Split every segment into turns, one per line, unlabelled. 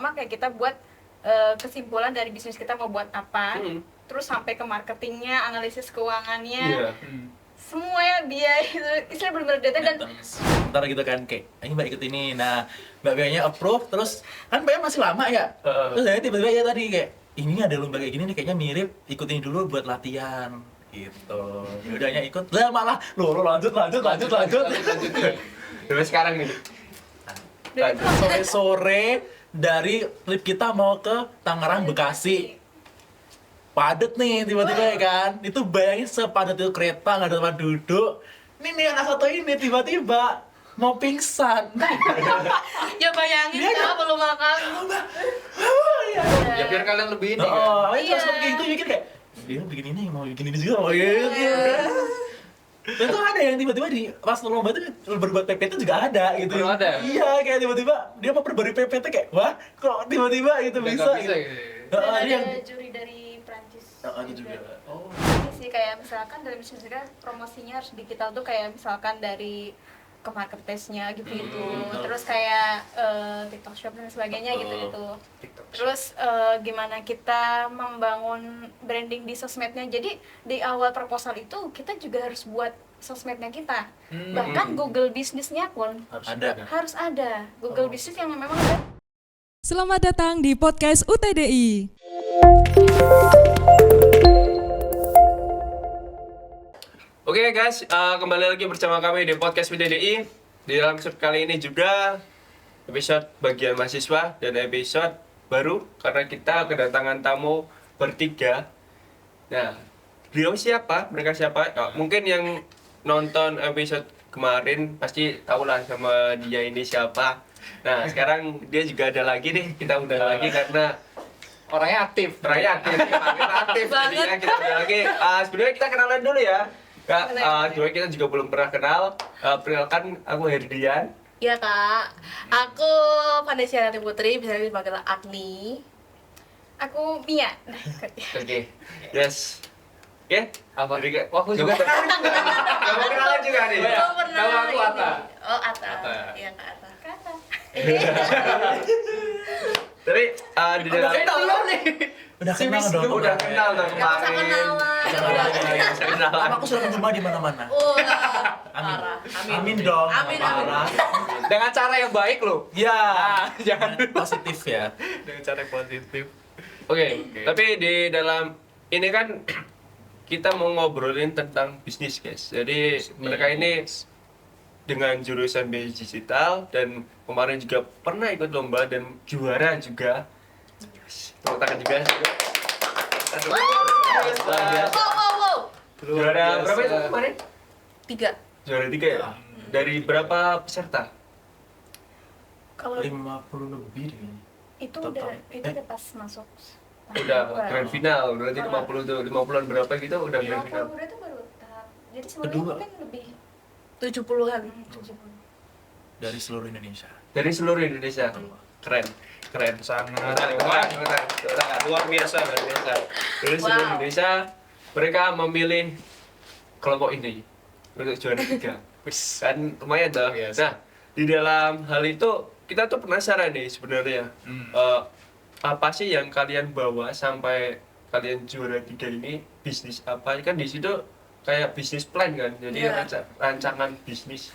pertama kayak kita buat kesimpulan dari bisnis kita mau buat apa, terus sampai ke marketingnya, analisis keuangannya, semuanya dia itu istilah benar-benar data dan
ntar gitu kan kayak ini mbak ikut ini, nah mbak Bea-nya approve, terus kan Bea masih lama ya, terus saya tiba-tiba ya tadi kayak ini ada lomba kayak gini nih kayaknya mirip, ikutin dulu buat latihan gitu. Udahnya ikut lah malah lo lanjut
Terus sekarang nih
sore dari trip kita mau ke Tangerang Bekasi, padet nih tiba-tiba ya kan, itu bayangin sepadat itu kereta nggak ada tempat duduk. Ini anak satu ini tiba-tiba mau pingsan.
ya bayangin
Dia
ya belum makan.
ya biar kalian lebih ini
Oh,
kan.
itu langsung kayak gitu mikir kayak dia bikin ini mau bikin ini juga mau gitu. Dan tuh ada yang tiba-tiba di pas lomba itu berbuat PPT juga ada gitu.
Belum ada?
Iya, kayak tiba-tiba dia mau perbarui PPT kayak wah kok tiba-tiba gitu
Udah
bisa.
nggak bisa
Gitu.
gitu.
Dan
Ada yang
ada juri dari Prancis.
itu juga. Oh.
Ini sih kayak misalkan dari bisnis juga promosinya harus digital tuh kayak misalkan dari ke marketplace-nya gitu-gitu. Terus kayak TikTok Shop dan sebagainya gitu-gitu. Terus gimana kita membangun branding di sosmednya. Jadi di awal proposal itu kita juga harus buat sosmednya kita. Bahkan Google Business-nya pun harus ada. Google Business yang memang ada.
Selamat datang di podcast UTDI.
Oke guys, kembali lagi bersama kami di podcast UTDI. Di dalam episode kali ini juga episode bagian mahasiswa dan episode baru karena kita kedatangan tamu bertiga. Nah, beliau siapa? Mereka siapa? Mungkin yang nonton episode kemarin pasti tahu lah sama dia ini siapa. Nah, sekarang dia juga ada lagi nih. Kita undang lagi karena
Orangnya aktif.
aktif. Jadinya kita undang lagi. Sebenarnya kita kenalan dulu ya. Kak, juga kita juga belum pernah kenal. Perkenalkan, aku Herdian.
Iya kak, aku Vanessa Nanti Putri, bisa dipanggil Agni.
Aku Mia.
Oke, yes. Oke,
Apa?
Jadi,
Wah, aku juga.
Gak mau kenalan juga nih.
Oh, ya.
Belum pernah.
Kalau aku
ini.
Atta.
Oh Atta.
Atta.
Iya kak Atta.
Tapi di dalam
Udah kenal dong.
udah kenal dong
Gak usah
kemarin.
kenalan.
Bisa kenalan.
Aku sudah rumah di mana-mana.
Amin. Parah.
Amin dong.
Amin, amin.
Parah.
Dengan cara yang baik loh.
Ya,
Jangan
positif ya.
dengan cara yang positif.
Oke, tapi di dalam ini kan kita mau ngobrolin tentang bisnis guys. Jadi mereka ini dengan jurusan bisnis digital dan kemarin juga pernah ikut lomba dan juara juga. Tepuk tangan juga. Aduh, luar biasa.
Wow.
Juara berapa itu kemarin?
3.
Juara 3 ya? Dari berapa peserta?
Kalau
50 lebih deh.
itu
Total.
udah pas masuk.
Udah grand final, berarti 50 tuh, 50-an berapa gitu udah grand final.
50 itu baru tahap. Jadi sebelumnya
Kedua.
mungkin lebih
70-an.
70.
Dari seluruh Indonesia.
Dari seluruh Indonesia. Keren.
Sangat.
Luar biasa. Dari seluruh
Wow.
Indonesia mereka memilih kelompok ini untuk juara 3. Kan lumayan tuh.
Biasa.
Nah, di dalam hal itu kita tuh penasaran nih sebenarnya. Apa sih yang kalian bawa sampai kalian juara 3 ini? Bisnis apa? Kan di situ kayak bisnis plan kan. Jadi rancangan bisnis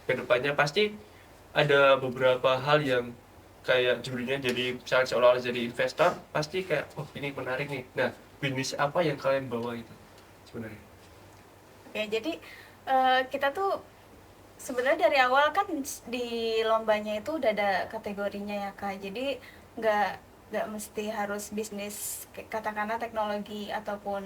kedepannya pasti ada beberapa hal yang kayak jurinya jadi misalnya seolah-olah jadi investor pasti kayak oh ini menarik nih. Nah, bisnis apa yang kalian bawa itu sebenarnya?
Oke, jadi kita tuh sebenarnya dari awal kan di lombanya itu udah ada kategorinya ya Kak. Jadi nggak mesti harus bisnis katakanlah teknologi ataupun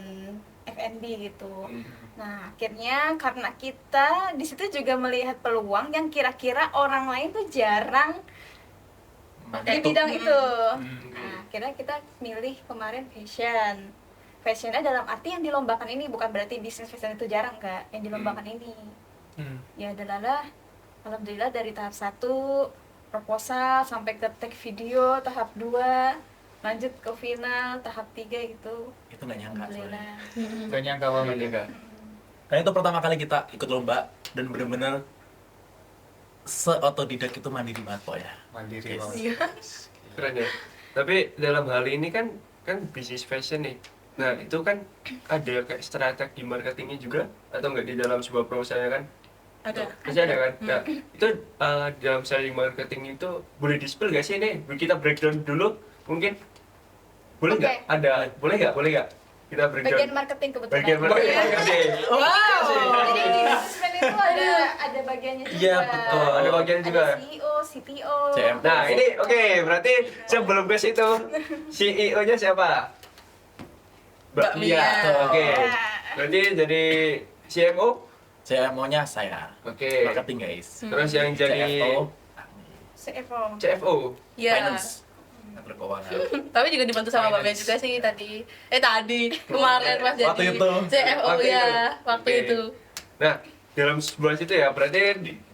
F&B gitu. Nah, akhirnya karena kita di situ juga melihat peluang yang kira-kira orang lain tuh jarang di bidang itu. Nah, akhirnya kita milih kemarin fashion. Fashionnya dalam arti yang dilombakan ini, bukan berarti bisnis fashion itu jarang, enggak. Yang dilombakan ini. Ya adalah alhamdulillah dari tahap 1 proposal sampai ke take video tahap 2, lanjut ke final tahap 3 gitu.
Itu nggak nyangka soalnya.
Alhamdulillah.
Gak nyangka banget juga.
Karena itu pertama kali kita ikut lomba dan benar-benar seotodidak itu mandiri banget Pak ya.
Mandiri
Yes.
banget.
Iya.
Keren ya. Tapi dalam hal ini kan bisnis fashion nih. Nah, itu kan ada kayak strategi marketingnya juga atau enggak di dalam sebuah perusahaan kan?
Ada.
Masih ada kan? Nah, itu dalam selling marketing itu boleh di-spill gak sih ini? Kita breakdown dulu mungkin. Boleh nggak?
Oke.
Ada. Boleh nggak? Kita breakdown.
Bagian marketing kebetulan.
Bagian marketing.
Iya.
Oke.
Jadi di bisnis itu ada bagiannya juga.
Iya, betul.
Ada bagian juga.
Ada CEO, CTO.
CMO.
Nah, ini oke, berarti sebelum ke situ CEO-nya siapa?
Mbak Mia.
Oke.
Ya.
Berarti jadi CMO?
CMO-nya saya.
Oke.
Marketing guys.
Terus yang jadi
CFO,
CFO.
CFO?
Iya.
finance, ngatur keuangan.
Tapi juga dibantu sama Mbak Mia juga sih tadi. Kemarin pas jadi
Waktu itu.
CFO
Waktu
ya,
itu.
waktu
Oke.
itu.
Nah, dalam sebuah situ ya, berarti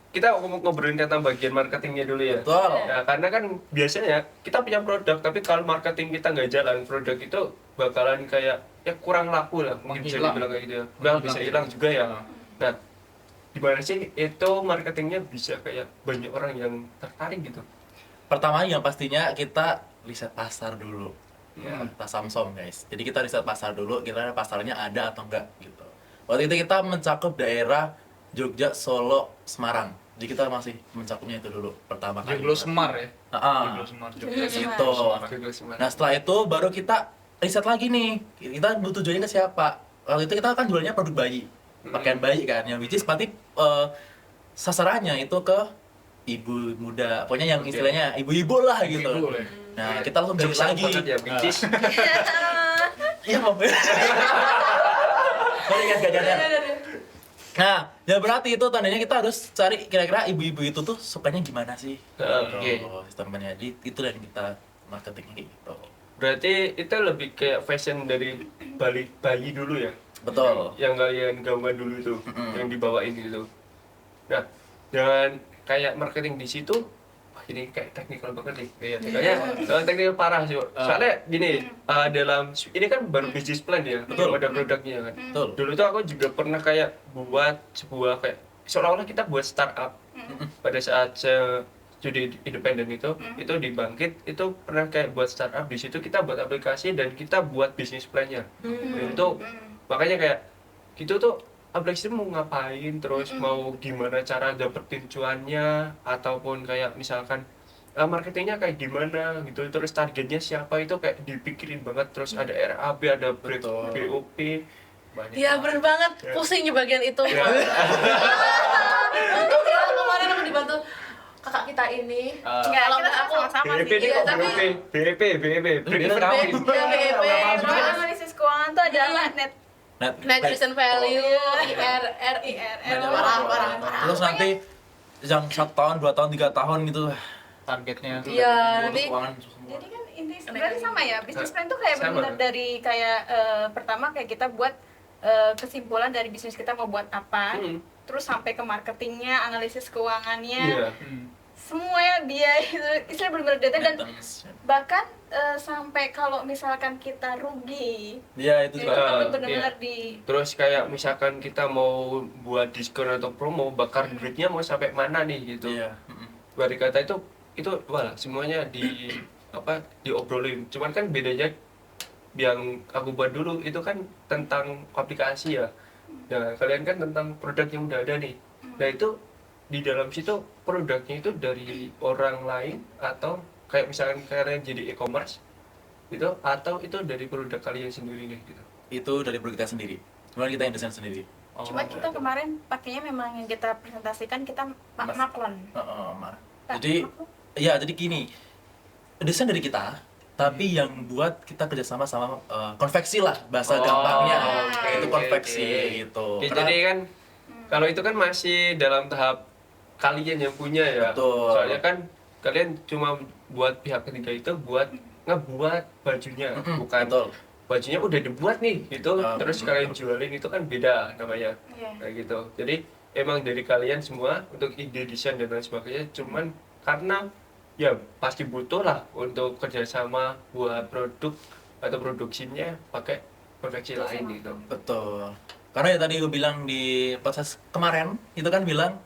kita ngobrolin tentang bagian marketingnya dulu ya.
Betul.
Nah, karena kan biasanya kita punya produk, tapi kalau marketing kita nggak jalan, produk itu bakalan kayak ya kurang laku lah, mungkin bisa
Menghilang.
dibilang kayak gitu ya. Nah, bisa hilang juga ya. Nah, gimana sih itu marketingnya bisa kayak banyak orang yang tertarik gitu?
Pertama yang pastinya kita riset pasar dulu. Ya,
Hmm.
kita Samsung guys. Jadi kita riset pasar dulu, kira-kira pasarnya ada atau enggak gitu. Waktu itu kita mencakup daerah Jogja, Solo, Semarang. Jadi kita masih mencakupnya itu dulu pertama kali.
Joglo Semar ya.
Ah,
Joglo Semar Jogja.
gitu.
Semarang.
Nah setelah itu baru kita riset lagi nih. Kita butuh tujuannya ke siapa? Waktu itu kita kan jualnya produk bayi, pakaian bayi kan. Yang which is berarti sasarannya itu ke ibu muda. Pokoknya yang istilahnya ibu-ibu lah gitu.
Ibu ya.
Nah kita langsung gali
Jokes
lagi.
banget ya, Bicis.
Iya mau. Sorry guys gak jadi. Nah, ya berarti itu tandanya kita harus cari kira-kira ibu-ibu itu tuh sukanya gimana sih?
Oke.
Sistemnya. Jadi itu yang kita marketingnya kayak gitu.
Berarti itu lebih kayak fashion dari bayi dulu ya?
Betul.
Yang kalian gaungkan dulu itu,
Mm-mm.
yang dibawain gitu. Nah, dengan kayak marketing di situ, wah ini kayak teknikal banget nih.
Iya,
Kayaknya teknikal parah sih. Soalnya gini, dalam ini kan baru business plan ya,
Betul.
belum ada produknya kan.
Betul.
Dulu tuh aku juga pernah kayak buat sebuah kayak seolah-olah kita buat startup pada saat studi independen itu dibangkit itu pernah kayak buat startup di situ kita buat aplikasi dan kita buat bisnis plannya. Itu makanya kayak gitu tuh aplikasi mau ngapain terus mau gimana cara dapetin cuannya ataupun kayak misalkan marketingnya kayak gimana gitu terus targetnya siapa itu kayak dipikirin banget terus ada RAB ada
Betul.
BOP banyak.
Iya bener banget, pusing di bagian itu.
Ya.
Untung ya kemarin aku dibantu kakak kita ini.
Enggak,
Kalau
kita
nggak aku
sama-sama
BEP
sih.
nih
Iya,
kok
tapi-
BEP
Ini
Break
tahu.
even.
Iya, BEP,
Kalau analisis keuangan tuh ada apa?
net present value, IRR, parah.
Terus nanti yang 1 tahun, 2 tahun, 3 tahun gitu
Targetnya.
Iya,
Untuk
nanti
keuangan semua.
Jadi kan ini sebenarnya sama ya, bisnis plan tuh kayak
Sama.
benar dari kayak pertama kayak kita buat kesimpulan dari bisnis kita mau buat apa, terus sampai ke marketingnya, analisis keuangannya,
Iya.
semuanya dia itu istilah benar-benar data dan
Maintenance.
bahkan sampai kalau misalkan kita rugi
Iya itu
itu
juga.
kan
iya.
benar-benar di
Terus kayak misalkan kita mau buat diskon atau promo bakar duitnya mau sampai mana nih gitu.
Iya.
Bari kata itu wah semuanya diobrolin. Cuman kan bedanya yang aku buat dulu itu kan tentang aplikasi ya. Nah, kalian kan tentang produk yang udah ada nih. Nah, itu di dalam situ produknya itu dari orang lain atau kayak misalkan kalian jadi e-commerce gitu atau itu dari produk kalian sendiri nih gitu.
Itu dari produk kita sendiri. Kemudian kita yang desain sendiri.
cuma kita kemarin pakainya memang yang kita presentasikan kita maklon.
Jadi ya jadi gini, desain dari kita, tapi yang buat kita kerjasama sama konveksi lah bahasa gampangnya.
oke,
Itu
oke,
konveksi
oke.
gitu.
Oke, jadi kan kalau itu kan masih dalam tahap kalian yang punya ya.
Betul.
Soalnya kan kalian cuma buat pihak ketiga itu buat ngebuat bajunya, bukan
Betul.
bajunya udah dibuat nih gitu, terus kalian jualin itu kan beda namanya.
Iya.
Kayak gitu. Jadi emang dari kalian semua untuk ide desain dan lain sebagainya, cuman karena ya pasti butuh lah untuk kerjasama buat produk atau produksinya pakai konveksi lain gitu.
Betul. Karena ya tadi gue bilang di proses kemarin itu kan bilang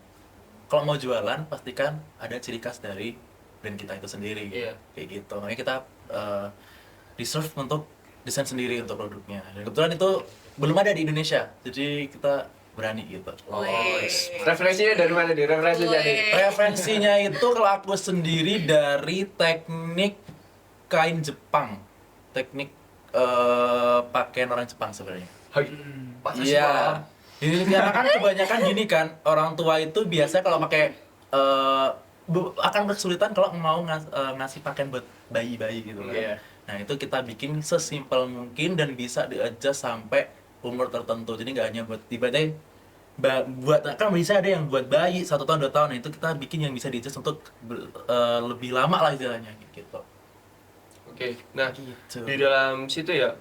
kalau mau jualan pastikan ada ciri khas dari brand kita itu sendiri
Iya.
kayak gitu. Makanya kita reserve untuk desain sendiri untuk produknya. Dan kebetulan itu belum ada di Indonesia, jadi kita berani gitu.
Referensinya dari mana nih? Referensinya nih.
Referensinya itu kalau aku sendiri dari teknik kain Jepang, teknik pakaian orang Jepang sebenarnya.
Hai.
Iya. Ini karena kan kebanyakan gini kan, orang tua itu biasa kalau pakai akan kesulitan kalau mau ngasih pakaian buat bayi-bayi gitu kan.
Iya.
Nah itu kita bikin sesimpel mungkin dan bisa di-adjust sampai umur tertentu. Jadi nggak hanya buat tiba-tiba buat kan bisa ada yang buat bayi 1 tahun 2 tahun. Nah itu kita bikin yang bisa di-adjust untuk lebih lama lah istilahnya gitu.
Oke. Nah,
Gitu.
di dalam situ ya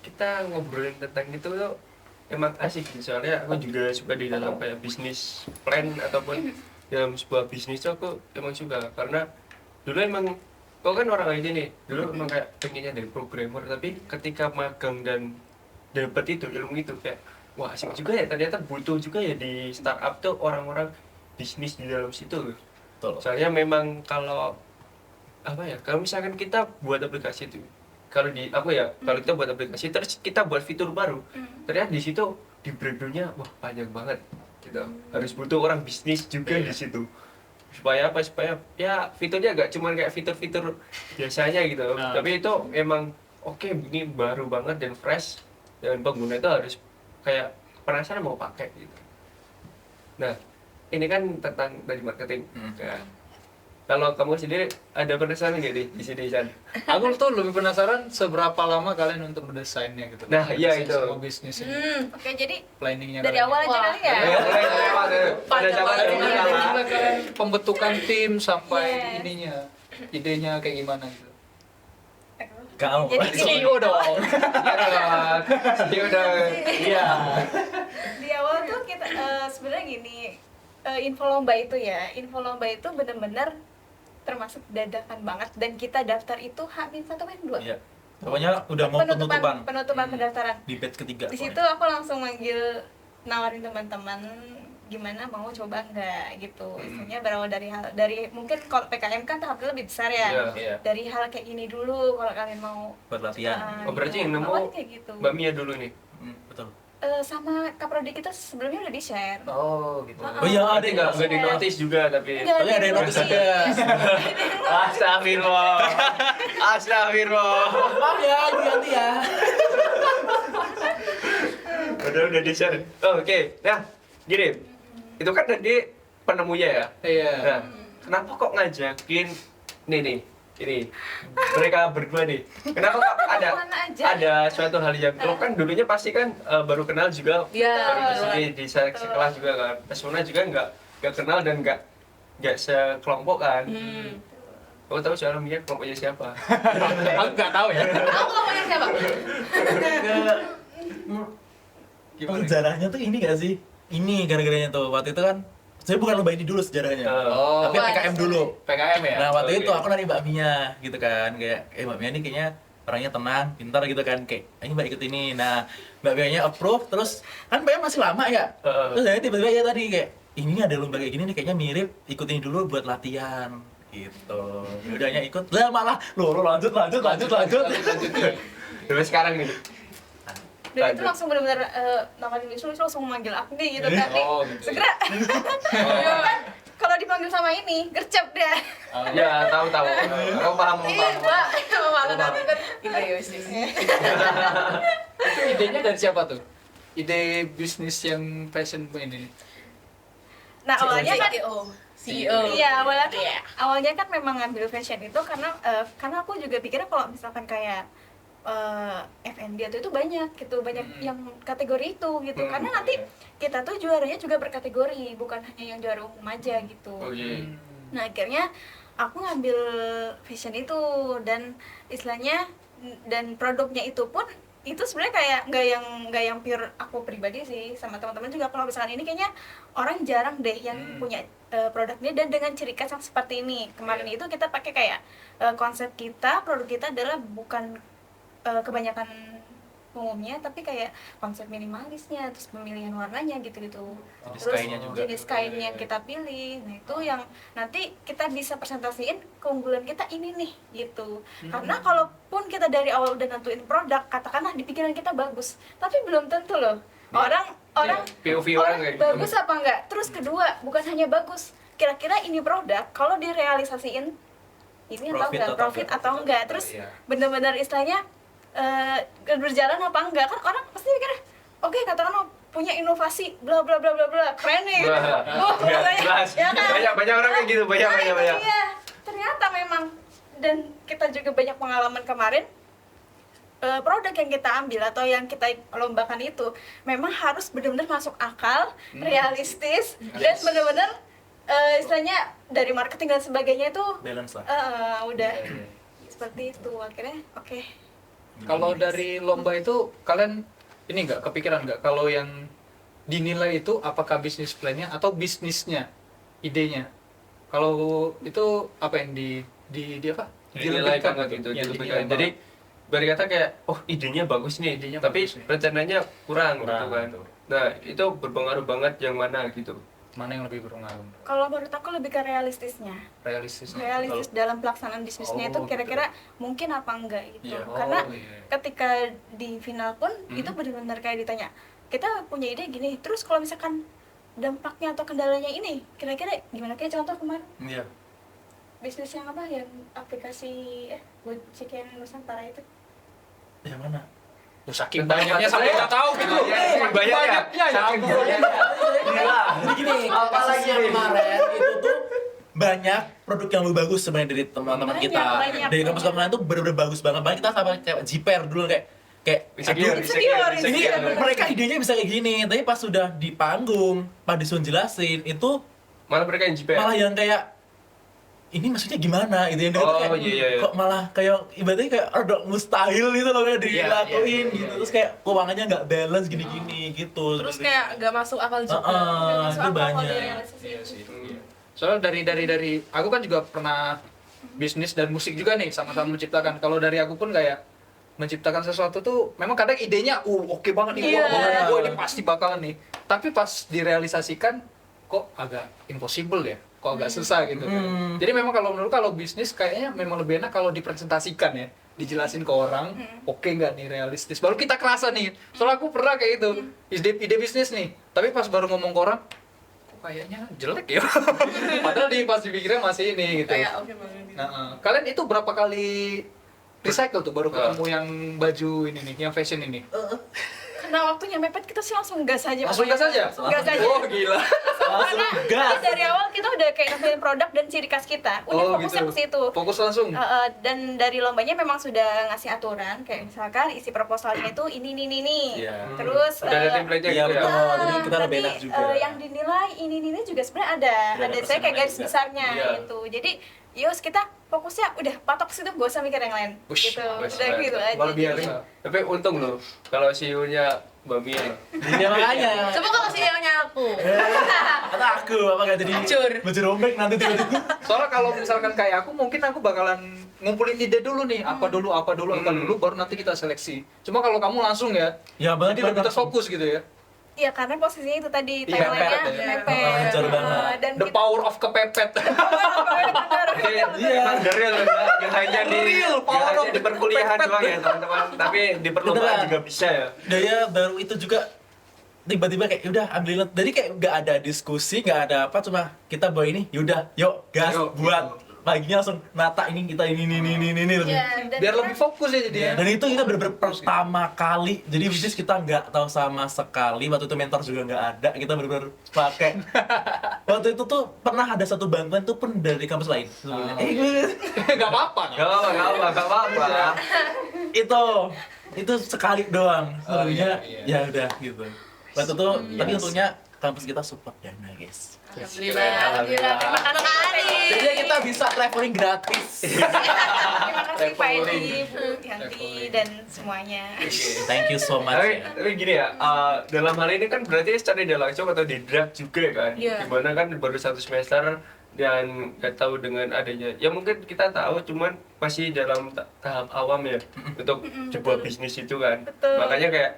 kita ngobrolin tentang itu tuh emang asik sih. Soalnya aku juga suka di dalam kayak bisnis plan ataupun dalam sebuah bisnis tuh aku emang suka karena dulu emang kau kan orang IT nih, dulu emang kayak pengennya dari programmer, tapi ketika magang dan dapet itu ilmu itu kayak wah asik juga ya, ternyata butuh juga ya di startup tuh orang-orang bisnis di dalam situ.
Betul.
Soalnya memang kalau apa ya, kalau misalkan kita buat aplikasi itu, kalau di aku ya, kalau kita buat aplikasi terus kita buat fitur baru, ternyata di situ di breakdownnya wah panjang banget gitu. Harus butuh orang bisnis juga di situ. Supaya apa? Supaya ya fiturnya gak cuma kayak fitur-fitur biasanya gitu, tapi itu emang oke, ini baru banget dan fresh, dan pengguna itu harus kayak penasaran mau pakai gitu. Nah, ini kan tentang dari marketing. Ya. Kalau kamu sendiri ada penasaran nggak di sini, Chan?
Aku tuh lebih penasaran seberapa lama kalian untuk mendesainnya gitu.
Nah, iya
Mendesain
itu.
semua bisnis ini.
Oke, jadi
Planningnya
dari
kalian.
awal aja
Wah.
kali ya.
Pada zaman
Panjang
dulu
banget.
lah.
Gimana kalian pembentukan tim sampai
Yes.
ininya, idenya kayak gimana gitu.
Kamu.
Jadi gini,
CEO dong.
Dia udah, iya.
di awal tuh kita sebenarnya gini, info lomba itu benar-benar termasuk dadakan banget, dan kita daftar itu H-1 H-2
Iya. Pokoknya udah mau penutupan
penutupan pendaftaran.
di batch ketiga.
Di situ
pokoknya.
aku langsung manggil, nawarin teman-teman gimana mau coba nggak gitu. Istilahnya berawal dari mungkin kalau PKM kan tahapnya lebih besar ya.
Iya.
Dari hal kayak ini dulu kalau kalian mau
buat latihan.
Oh, berarti yang nemu
awalnya kayak gitu.
Mbak Mia dulu nih.
Betul.
Sama kaprodi kita sebelumnya udah di-share.
Oh gitu.
Ah,
Oh iya, ada
Berarti nggak di notice juga tapi.
Nggak
Tapi ada yang notice
di-notice.
juga.
Astagfirullah. Astagfirullah.
Maaf ya, ganti ya.
Udah di share. Oh, oke. Nah, gini. Itu kan tadi penemunya ya.
Iya.
Nah, kenapa kok ngajakin ini mereka berdua nih? Kenapa kok
Mana aja.
ada suatu hal yang kalau kan dulunya pasti kan baru kenal juga,
Iya.
baru di seleksi kelas juga kan. Pesona juga nggak kenal dan nggak sekelompok kan. Kamu tahu soal Mia kelompoknya siapa?
Aku nggak tahu ya.
Aku ngomongin siapa?
Sejarahnya tuh ini gak sih? Ini gara-garanya tuh waktu itu kan saya bukan lomba ini dulu sejarahnya.
Oh,
Tapi PKM dulu.
PKM ya.
Nah waktu
Oke.
itu aku nanya Mbak Mia gitu kan, kayak Mbak Mia ini kayaknya orangnya tenang, pintar gitu kan, kayak ini Mbak ikut ini. Nah Mbak Mia approve, terus kan Mbak Mia masih lama ya, terus saya tiba-tiba ya tadi kayak ini ada lomba kayak gini nih kayaknya mirip, ikutin dulu buat latihan gitu. Udahnya ikut, lah malah lo lanjut.
Terus sekarang nih.
Dan itu langsung benar-benar nawarin Wisnu langsung manggil Agni gitu kan.
Oh, gitu.
Segera. Ya kan kalau dipanggil sama ini, gercep dia.
Ya, tahu. Aku paham.
Ih, Mbak. Malu nanti kan kita bisnis.
Itu idenya dari siapa tuh? Ide bisnis yang fashion ini.
Nah, awalnya kan
CEO.
iya,
Iya.
awalnya kan memang ngambil fashion itu karena aku juga pikirnya kalau misalkan kayak F&B itu banyak yang kategori itu gitu, karena nanti kita tuh juaranya juga berkategori, bukan hanya yang juara umum aja gitu.
Oh iya.
Nah akhirnya aku ngambil fashion itu, dan istilahnya dan produknya itu pun itu sebenarnya kayak nggak yang pure aku pribadi sih, sama teman-teman juga. Kalau misalkan ini kayaknya orang jarang deh yang punya produknya dan dengan ciri khas yang seperti ini. Kemarin itu kita pakai kayak konsep kita, produk kita adalah bukan kebanyakan umumnya, tapi kayak konsep minimalisnya, terus pemilihan warnanya gitu-gitu.
Jenis
Terus
kainnya juga.
jenis kain yang kita pilih. Nah, itu yang nanti kita bisa presentasiin keunggulan kita ini nih gitu. Karena kalaupun kita dari awal udah nentuin produk, katakanlah di pikiran kita bagus, tapi belum tentu loh. Orang
POV orang kayak gitu.
bagus apa enggak. Terus kedua, bukan hanya bagus. Kira-kira ini produk kalau direalisasiin ini profit atau enggak. Terus benar-benar istilahnya berjalan apa enggak, kan orang pasti mikir oke, katakan punya inovasi bla bla bla bla bla, keren nih gitu.
Jelas.
Ya kan?
Banyak orang kayak gitu,
Nah, itu
banyak.
dia. Ternyata memang, dan kita juga banyak pengalaman kemarin, produk yang kita ambil atau yang kita lombakan itu memang harus benar-benar masuk akal, realistis, dan benar-benar istilahnya dari marketing dan sebagainya itu
Balance lah.
udah seperti itu. Akhirnya oke.
Kalau dari lomba itu kalian ini nggak kepikiran nggak kalau yang dinilai itu apakah bisnis plan-nya atau bisnisnya, idenya? Kalau itu apa yang di apa?
Dinilai
Dilebihkan
banget gitu,
Ya,
dilebihkan.
dinilai
Jadi beri kata kayak idenya bagus nih,
Idenya
tapi
bagus nih.
rencananya kurang gitu
Kurang,
kan.
betul.
Nah, itu berpengaruh banget yang mana gitu.
mana yang lebih berpengaruh?
Kalau menurut aku lebih ke realistisnya.
Realistisnya.
Realistis dalam pelaksanaan bisnisnya itu
Oh,
kira-kira mungkin apa enggak gitu.
Iya.
Karena
iya.
ketika di final pun itu benar-benar kayak ditanya, kita punya ide gini, terus kalau misalkan dampaknya atau kendalanya ini, kira-kira gimana? Kayak contoh kemarin
Iya.
bisnis yang apa, yang aplikasi Gojek Nusantara itu.
Yang mana?
Loh, saking banyaknya sampai nggak tahu gitu.
Saking banyaknya.
Ya
Saking
ampun.
Gila.
Jadi gini,
Apalagi
kasusnya
nih?
kemarin itu tuh banyak produk yang lebih bagus sebenarnya dari teman-teman
Banyak,
kita.
banyak.
Dari kampus kemarin tuh bener-bener bagus banget. Bahkan kita sama kayak Jiper dulu kayak
Insecure,
aduh, ini mereka idenya bisa kayak gini, tapi pas sudah di panggung, pas disuruh jelasin itu
Malah mereka yang JPR.
malah yang kayak ini maksudnya gimana gitu yang
Oh,
kayak
iya.
kok malah kayak ibaratnya kayak ada mustahil gitu loh kayak dilakuin gitu, terus kayak keuangannya nggak balance gini-gini gitu.
Terus kayak nggak masuk akal juga.
Masuk
itu
akal kalau
banyak.
direalisasiin.
Soalnya dari aku kan juga pernah bisnis dan musik juga nih, sama-sama menciptakan. Kalau dari aku pun kayak menciptakan sesuatu tuh memang kadang idenya oke banget nih,
Iya.
wah ini pasti bakalan nih. Tapi pas direalisasikan kok agak impossible ya, kok agak susah gitu kan. Jadi memang kalau bisnis kayaknya memang lebih enak kalau dipresentasikan ya, dijelasin ke orang, oke nggak nih realistis. Baru kita kerasa nih. Soalnya aku pernah kayak gitu, ide bisnis nih, tapi pas baru ngomong ke orang, kok kayaknya jelek ya. Padahal pas dipikirnya masih ini gitu.
Kayak oke banget gitu.
Nah, kalian itu berapa kali recycle tuh baru ketemu yang baju ini nih, yang fashion ini?
Karena waktunya mepet, kita sih langsung gas aja.
Langsung gas aja?
Gas aja.
Oh gila.
Karena
gas.
dari awal kita udah kayak nentuin produk dan ciri khas kita. Udah fokusnya ke situ.
Fokus langsung.
Dan dari lombanya memang sudah ngasih aturan, kayak misalkan isi proposalnya itu ini.
Iya.
Terus
Udah ada template-nya
Iya
gitu ya.
betul, jadi kita lebih
nanti,
enak juga.
yang dinilai ini juga sebenarnya ada
Udah ada
saya kayak garis
persenannya juga.
besarnya
Iya.
gitu. Jadi yos kita fokusnya udah patok situ, gak usah mikir yang lain.
Wush,
Gitu.
Wes,
Udah
wes.
gitu aja.
Luar biasa.
Tapi untung loh kalau CEO-nya Mbak Mia.
Iya makanya.
Coba kalau CEO-nya aku.
Atau aku apa nggak jadi
Hancur.
baju robek nanti tiba-tiba.
Soalnya kalau misalkan kayak aku, mungkin aku bakalan ngumpulin ide dulu nih, apa dulu, baru nanti kita seleksi. Cuma kalau kamu langsung ya,
Ya
nanti lebih terfokus gitu ya.
Iya, karena posisinya itu tadi
Iya,
timeline-nya
mepet ya.
mepet.
Hancur banget.
Dan
The power of kepepet.
Iya.
The real yang hanya di
Real, power of
di perkuliahan
pepet.
doang ya teman-teman. Tapi di perlombaan
Beneran.
juga bisa ya.
Daya baru itu juga tiba-tiba kayak udah ambilin, jadi kayak nggak ada diskusi, nggak ada apa, cuma kita bawa ini, yaudah yuk gas
Yuk,
buat paginya langsung nata ini kita ini lebih.
Iya, dan
Biar
karena-
lebih fokus ya jadi ya.
Dan itu kita bener-bener pertama kali, jadi bisnis kita nggak tahu sama sekali, waktu itu mentor juga nggak ada, kita bener-bener pakai. Waktu itu tuh pernah ada satu bantuan tuh pun dari kampus lain sebelumnya.
Gak apa-apa.
Gak apa-apa.
Itu sekali doang,
Oh,
sebelumnya
iya.
ya udah gitu. Waktu itu tapi untungnya kampus kita support dana guys.
Alhamdulillah.
Terima kasih.
Jadi kita bisa traveling gratis.
Terima kasih Pak Edi,
Traveling.
Bu Yanti, dan semuanya.
Thank you so much. Ya.
Tapi gini ya, dalam hal ini kan berarti secara tidak langsung atau di draft juga kan,
Iya.
dimana kan baru 1 semester dan nggak tahu dengan adanya ya mungkin kita tahu cuman masih dalam tahap awam ya untuk sebuah bisnis itu kan.
Betul.
Makanya kayak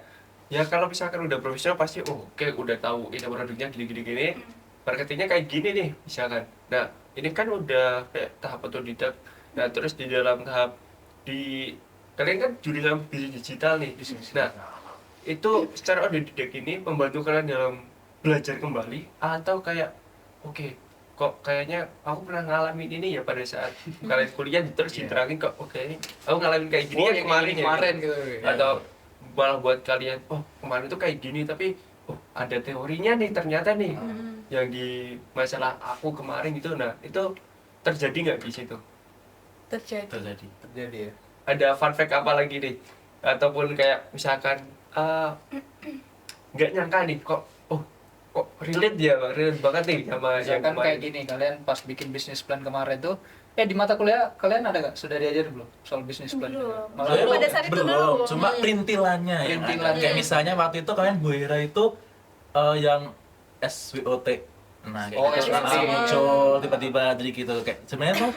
ya kalau misalkan udah profesional pasti oke udah tahu ini produknya gini marketingnya kayak gini nih misalkan. Nah ini kan udah kayak tahap otodidak. Nah terus di dalam tahap kalian kan jurusan bisnis digital nih. Nah itu secara otodidak ini membantu kalian dalam belajar kembali atau kayak oke kok kayaknya aku pernah ngalamin ini ya pada saat kalian kuliah terus diterangin kok oke aku ngalamin kayak gini
Oh,
ya
yang
kemarin
ini
ya
kemarin gitu.
atau malah buat kalian oh kemarin tuh kayak gini tapi oh ada teorinya nih ternyata nih yang di masalah aku kemarin gitu. Nah itu terjadi nggak di situ?
Terjadi.
Terjadi ya.
Ada fun fact apa lagi nih ataupun kayak misalkan nggak nyangka nih kok relate banget nih sama yang
Misalkan kayak
kemarin.
gini, kalian pas bikin bisnis plan kemarin tuh, di mata kuliah kalian ada nggak sudah diajarin belum soal bisnis plan?
Belum.
Malah
Saya
Pada saat itu
belum,
belum.
cuma perintilannya ya.
Perintilannya.
Kayak misalnya waktu itu kalian Bu Hera itu yang SWOT. Nah, kayak
Oh,
gitu
SWOT.
langsung muncul tiba-tiba jadi gitu kayak sebenarnya tuh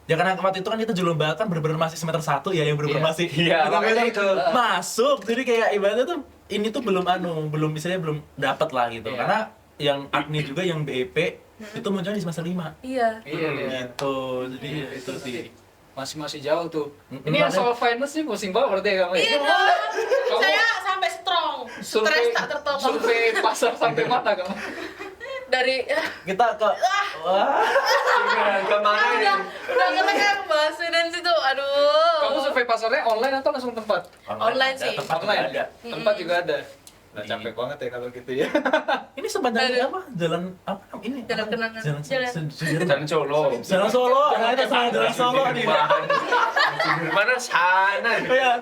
ya karena waktu itu kan kita dilombakan bener-bener masih semester 1 ya yang bener-bener
Iya.
masih
Iya, makanya itu.
masuk. Jadi kayak ibaratnya tuh ini tuh belum misalnya belum dapat lah gitu.
Iya.
Karena yang admin juga yang BEP itu munculnya di semester 5.
Iya.
Iya, iya.
Gitu. Jadi
Iya,
itu sih.
masih jauh tuh.
Mm-mm.
Ini yang soal finance nih pusing banget berarti ya kamu. ya?
Iya.
Kamu
Saya sampai strong. Stres tak tertolong.
survei pasar sampai mana kamu?
Dari
Kita ke wah.
Kemana nih?
udah nggak bahas finance itu. Aduh.
Kamu survei pasarnya online atau langsung tempat?
Online
ada,
sih.
tempat juga
Online
ada.
Tempat juga ada. Nah,
Di-
capek banget ya kalau gitu ya.
Ini sepanjang
Ada.
apa? Jalan apa? Ini
Jalan
apa?
kenangan.
Jalan
Jalan.
Jalan Solo.
Jalan Solo. Nah, itu sama Jalan Solo nih.
Mana sana?
Iya.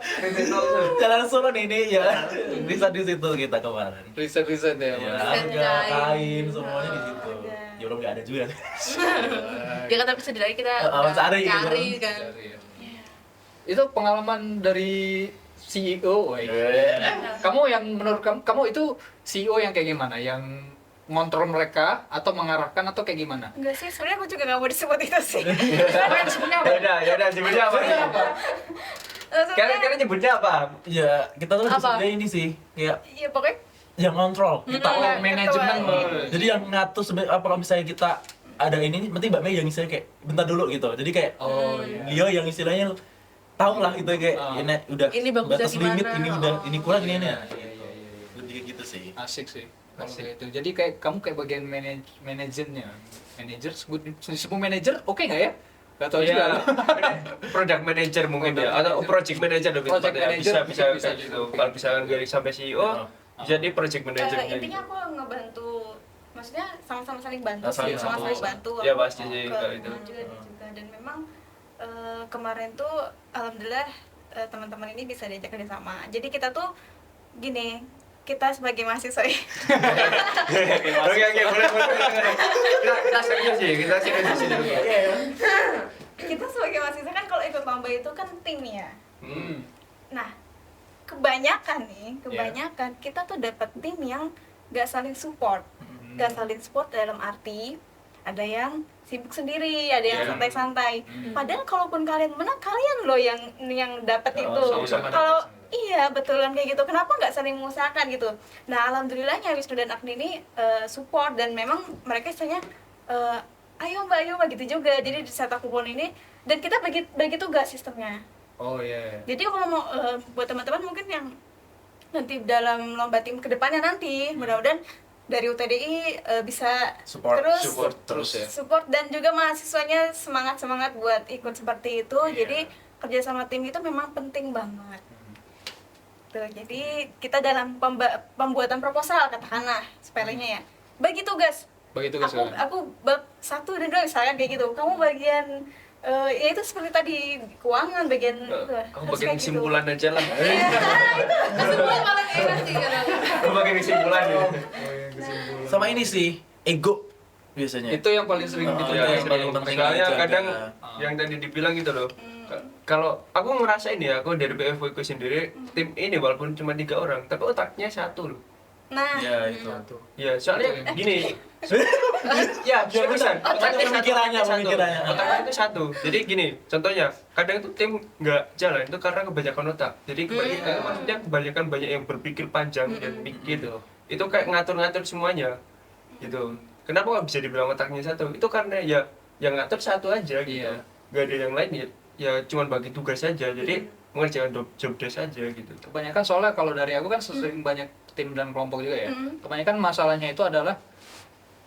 Jalan Solo nih ini ya. Bisa di situ kita kemarin.
Riset-riset ya.
Ya,
Mas.
harga kain semuanya di situ. Ya belum nggak ada juga.
Dia kata bisa dari kita
Cari gitu.
cari kan.
Dari ya. Itu pengalaman dari CEO. woy. Kamu yang menurut kamu itu CEO yang kayak gimana? Yang ngontrol mereka atau mengarahkan atau kayak gimana?
Enggak sih, sebenarnya aku juga nggak mau disebut itu sih.
Kalian sebutnya apa?
Ya udah sebutnya apa? Kalian nyebutnya apa?
Ya, kita tuh
Apa?
sebenarnya ini sih kayak
Iya pokoknya
yang kontrol kita.
Mm-mm.
Manajemen.
Ketua.
Jadi yang ngatur sebenarnya apa kalau misalnya kita ada ini, penting Mbak Mei yang misalnya kayak bentar dulu gitu. Jadi kayak
Oh iya.
dia yang istilahnya tahu lah gitu kayak ini udah
Ini bagusnya
batas limit,
gimana?
ini udah ini kurang ini
Iya,
ya.
iya, iya, iya.
Lebih kayak gitu sih.
Asik sih. Kalau
Asik.
kayak itu. Jadi kayak kamu kayak bagian manajernya. Manajer disebut manajer oke nggak ya? Gak tau juga.
Iya. Product manager mungkin ya atau project manager lebih
Project
tepatnya.
manager
bisa
bisa
kayak gitu.
juga.
Kalau misalkan dari sampai CEO jadi project manager
intinya aku ngebantu, maksudnya sama-sama saling bantu,
Saling
sama-sama
bantu.
saling bantu.
Ya,
Aku
pasti sih,
ke
kalau itu.
teman juga, dia juga. Dan memang kemarin tuh alhamdulillah teman-teman ini bisa diajak kerjasama. Jadi kita tuh gini, kita sebagai mahasiswa
Oke boleh. Kita serius sih, kita serius di sini.
kita sebagai mahasiswa kan kalau ikut lomba itu kan tim ya.
Hmm.
Nah, kebanyakan kita tuh dapat tim yang gak saling support. Gak saling support dalam arti ada yang sibuk sendiri, ada yang
Iya.
santai-santai. Padahal kalaupun kalian menang, kalian loh yang dapat itu.
sama-sama
Kalau
dapat.
iya betulan kayak gitu, kenapa nggak saling mengusahakan gitu? Nah, alhamdulillahnya Wisnu dan Agni ini support dan memang mereka istilahnya ayo mbak gitu juga. Jadi di saat aku pun ini dan kita bagi tugas sistemnya.
Oh iya.
Jadi kalau mau buat teman-teman mungkin yang nanti dalam lomba tim kedepannya nanti mudah-mudahan dari UTDI bisa
Support
terus ya.
support dan juga mahasiswanya semangat buat ikut seperti itu. Jadi kerjasama tim itu memang penting banget. Tuh, jadi kita dalam pembuatan proposal katakanlah sepelenya ya bagi tugas.
Bagi tugas
aku
kalian.
aku bab 1 dan 2 misalnya kayak gitu. Kamu bagian ya itu seperti tadi keuangan bagian itu,
Aku
harus
bagian
kayak gitu.
kesimpulan aja lah.
Semua paling enak sih kadang.
Aku bagian kesimpulan ya.
Sama ini sih ego biasanya.
Itu yang paling sering
Oh,
gitu
iya,
ya.
yang paling penting
Soalnya
dijaga.
kadang yang tadi dibilang gitu loh. Kalau aku ngerasain ya, aku dari BFW ku sendiri tim ini walaupun cuma 3 orang, tapi otaknya satu loh.
Nah,
Ya itu.
Ya soalnya gini. Ya,
Biar
seriusan.
pemikirannya.
Otaknya itu satu. Jadi gini, contohnya, kadang itu tim nggak jalan itu karena kebanyakan otak. Jadi maksudnya kebanyakan banyak yang berpikir panjang dan gitu. Itu kayak ngatur-ngatur semuanya, gitu. Kenapa nggak bisa dibilang otaknya satu? Itu karena ya yang ngatur satu aja gitu.
Iya.
Nggak ada yang lain ya cuman bagi tugas saja. Jadi mengerjakan job desk aja gitu.
Kebanyakan soalnya kalau dari aku kan sering banyak tim dan kelompok juga ya. Kebanyakan masalahnya itu adalah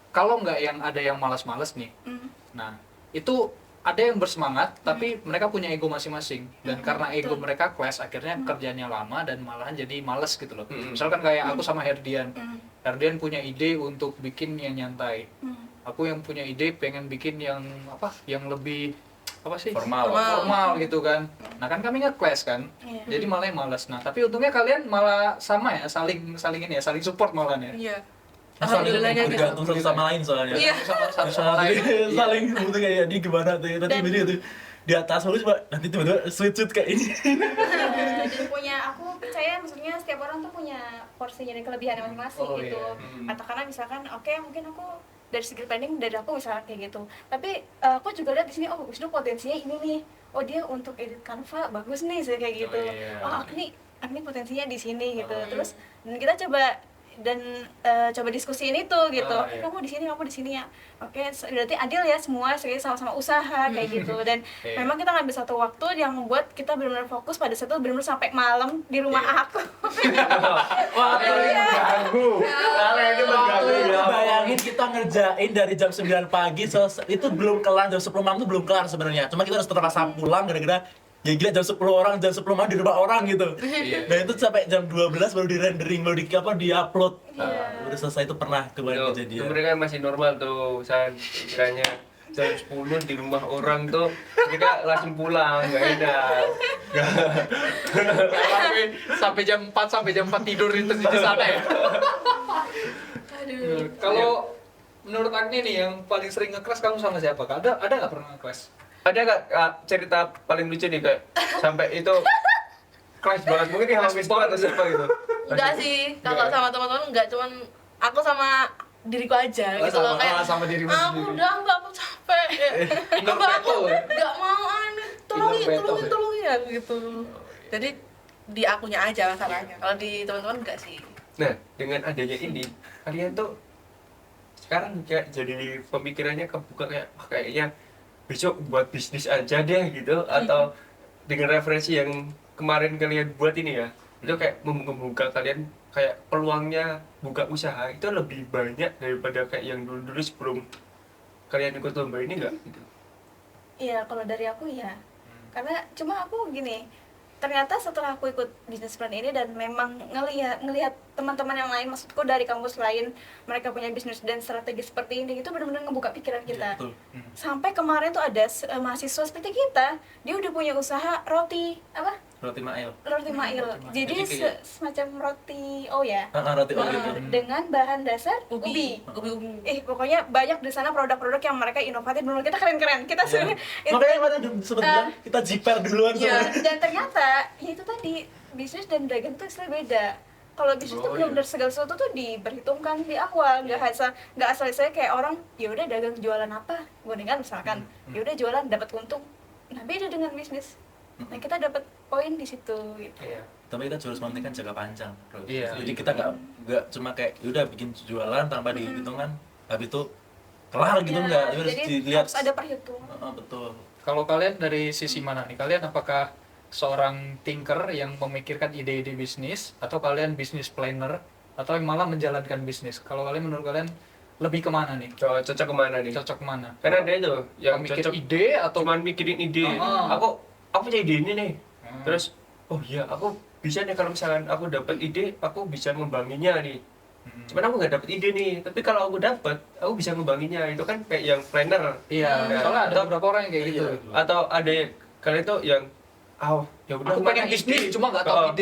kalau nggak yang ada yang malas-malas nih. Nah, itu ada yang bersemangat tapi mereka punya ego masing-masing dan karena ego mereka clash akhirnya kerjanya lama dan malahan jadi males gitu loh. Misalkan kayak aku sama Herdian. Herdian punya ide untuk bikin yang nyantai. Aku yang punya ide pengen bikin yang apa? Yang lebih apa sih? Formal gitu kan. Nah, kan kami nge-clash kan. Jadi malah yang malas. Nah, tapi untungnya kalian malah sama ya, saling ini ya, saling support malah ya.
Iya.
Saling
Alhamdulillahnya gitu.
bergantung satu sama lain soalnya.
Iya.
Satu sama lain.
Saling butuh kayak dia gimana tuh nanti dia tuh di atas terus coba nanti tiba-tiba switch kayak ini.
Dan punya, aku percaya maksudnya setiap orang tuh punya porsinya dan kelebihannya masing-masing gitu. Katakanlah misalkan oke, mungkin aku dari segi planning dari aku misalnya kayak gitu, tapi aku juga lihat di sini, oh Wisnu potensinya ini nih, oh dia untuk edit Canva bagus nih kayak gitu, oh Agni potensinya di sini gitu. Terus dan kita coba coba diskusiin itu gitu, kamu di sini ya, oke berarti adil ya, semua sama-sama usaha kayak gitu. Dan memang kita ngambil satu waktu yang membuat kita benar-benar fokus pada satu, benar-benar sampai malam di rumah aku.
Wah,
Mengganggu. Kalian itu mengganggu ya.
bayangin kita ngerjain dari jam 9 pagi itu belum kelar, jam 10 malam itu belum kelar sebenarnya. Cuma kita harus terpaksa pulang gara-gara ya gila jam 10 orang, jam 10 malam di rumah orang gitu. Dan itu sampai jam 12 baru di rendering, baru di-upload. Udah selesai itu pernah kemarin kejadian.
Itu mereka masih normal tuh, kiranya jam 10 di rumah orang tuh mereka langsung pulang, nggak enak.
sampai jam 4 tidur itu di sana ya.
Aduh.
Kalau menurut Agni nih yang paling sering nge-clash kamu sama siapa? Ada nggak pernah nge-clash?
Ada nggak cerita paling lucu nih kayak sampai itu clash banget, mungkin di Hamis atau siapa gitu?
Enggak sih, kalau sama teman-teman enggak, cuman aku sama diriku aja gitu loh, kayak
sama dirimu
aku
sendiri.
udah enggak, aku capek. Aku enggak mau tolongin ya gitu. Jadi di akunya aja masalahnya. Kalau di teman-teman enggak sih.
Nah, dengan adanya ini, kalian tuh sekarang kayak jadi pemikirannya kebuka kayak wah, kayaknya besok buat bisnis aja deh gitu, atau dengan referensi yang kemarin kalian buat ini ya, itu kayak membuka kalian kayak peluangnya buka usaha itu lebih banyak daripada kayak yang dulu-dulu sebelum kalian ikut lomba ini enggak gitu.
Iya, kalau dari aku ya. Karena cuma aku gini, ternyata setelah aku ikut bisnis plan ini dan memang ngelihat teman-teman yang lain, maksudku dari kampus lain, mereka punya bisnis dan strategi seperti ini, itu benar-benar ngebuka pikiran kita.
Betul.
Sampai kemarin tuh ada mahasiswa seperti kita, dia udah punya usaha roti
Roti Mail.
roti mail. Jadi semacam roti
Roti Mail itu.
dengan bahan dasar ubi. Pokoknya banyak di sana produk-produk yang mereka inovatif, menurut kita keren-keren. Kita
Makanya kemarin sempat bilang kita jiper duluan
dan ternyata ya itu tadi, bisnis dan dagang itu istilah beda. Kalau bisnis itu benar-benar segala sesuatu tuh diperhitungkan di awal, nggak asal saya kayak orang ya udah dagang jualan apa, gorengan misalkan, ya udah jualan dapat untung. Nah beda dengan bisnis. Nah kita dapat poin di situ gitu.
Tapi kita harus mementingkan jangka panjang, bro.
Iya.
Jadi kita nggak cuma kayak udah bikin jualan tanpa dihitungan, habis itu kelar gitu nggak. Harus
Jadi
dilihat.
harus ada perhitungan.
Betul.
Kalau kalian dari sisi mana nih? Kalian apakah seorang thinker yang memikirkan ide-ide bisnis, atau kalian business planner, atau yang malah menjalankan bisnis? Kalau kalian, menurut kalian lebih kemana nih?
Cocok kemana nih?
Cocok kemana?
Karena ada itu yang
Mikir
cocok
ide atau
cuman mikirin ide. Aku punya ide ini nih. Terus oh iya, aku bisa nih kalau misalkan aku dapat ide, aku bisa ngembanginnya nih. Cuman aku nggak dapat ide nih, tapi kalau aku dapat, aku bisa ngembanginnya. Itu kan kayak yang planner.
Iya, soalnya ada beberapa orang yang kayak gitu.
Atau ada kalian itu yang ya udah
Aku pengen bisnis, cuma nggak tahu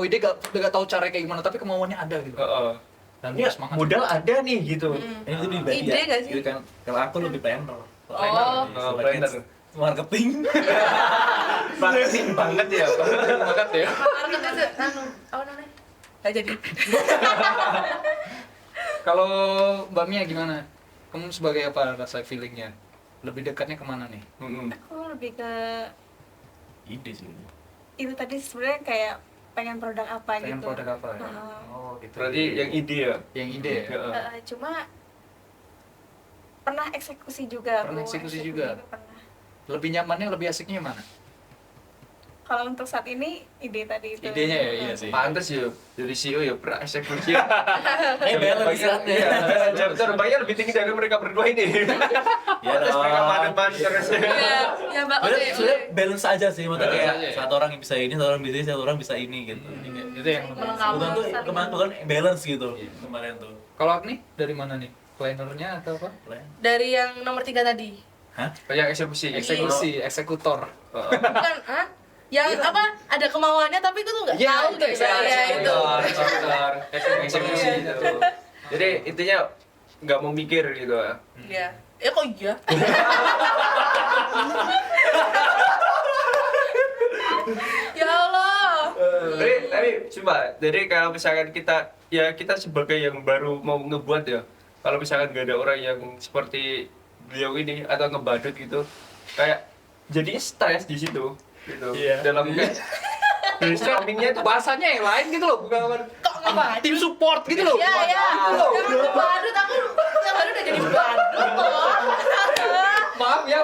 ide, nggak tahu cara kayak gimana, tapi kemauannya ada gitu. Dan
Ya,
semangat.
modal ada nih gitu.
Ini lebih baik
Ide nggak sih?
Gitu kan. Kalau aku lebih planner.
Planner.
Marketing.
Marketing banget ya.
Banget ya.
Marketing itu apa namanya? Nggak jadi.
Kalau Mbak Mia gimana? Kamu sebagai apa rasa feelingnya? Lebih dekatnya kemana nih?
Aku lebih ke
Ide sih.
itu tadi sebenarnya kayak pengen produk apa
Pengen
gitu.
produk apa ya?
Heeh.
Oh gitu.
Berarti yang ide ya.
yang ide ya?
Heeh.
Cuma pernah eksekusi juga.
Pernah
aku.
eksekusi juga?
Pernah.
Lebih nyamannya, lebih asiknya mana?
Kalau untuk saat ini ide tadi itu.
Idenya ya, iya sih.
Pantes ya, jadi CEO ya pernah eksekusi.
Balance kan ya.
Terbangnya lebih tinggi dari mereka berdua ini.
Ya
Terus mereka
dong.
panen-panen terus.
Iya, ya Mbak. Oke.
Sebenarnya balance aja sih, maksudnya
Balance
kayak
aja ya?
satu orang yang bisa ini, satu orang bisa ini, satu orang bisa ini gitu. Jadi kayak
Itu yang
Melengkapi.
Bukan tuh
saling
kemarin tuh kan balance gitu
Iya.
kemarin tuh.
Kalau Agni dari mana nih? Plannernya atau apa?
Dari yang nomor 3 tadi.
Hah?
Banyak eksekusi.
Eksekusi, eksekutor.
Bukan, hah? Yang apa? Ada kemauannya tapi gue tuh nggak
Iya,
tahu
itu
gitu. Ya itu.
Eksekutor. Eksekusi
Iya.
itu. Jadi intinya nggak mau mikir gitu.
Iya. Ya kok iya? Ya Allah.
Tapi coba, jadi kalau misalkan kita sebagai yang baru mau ngebuat ya, kalau misalkan nggak ada orang yang seperti beliau ini atau ngebadut gitu, kayak jadi stres di situ gitu.
Iya.
Dalam brainstormingnya itu
Bahasanya yang lain gitu loh, bukan
Kok ngebadut?
tim support gitu loh.
Iya, iya. Jangan ngebadut, aku yang baru udah jadi badut loh.
Maaf ya.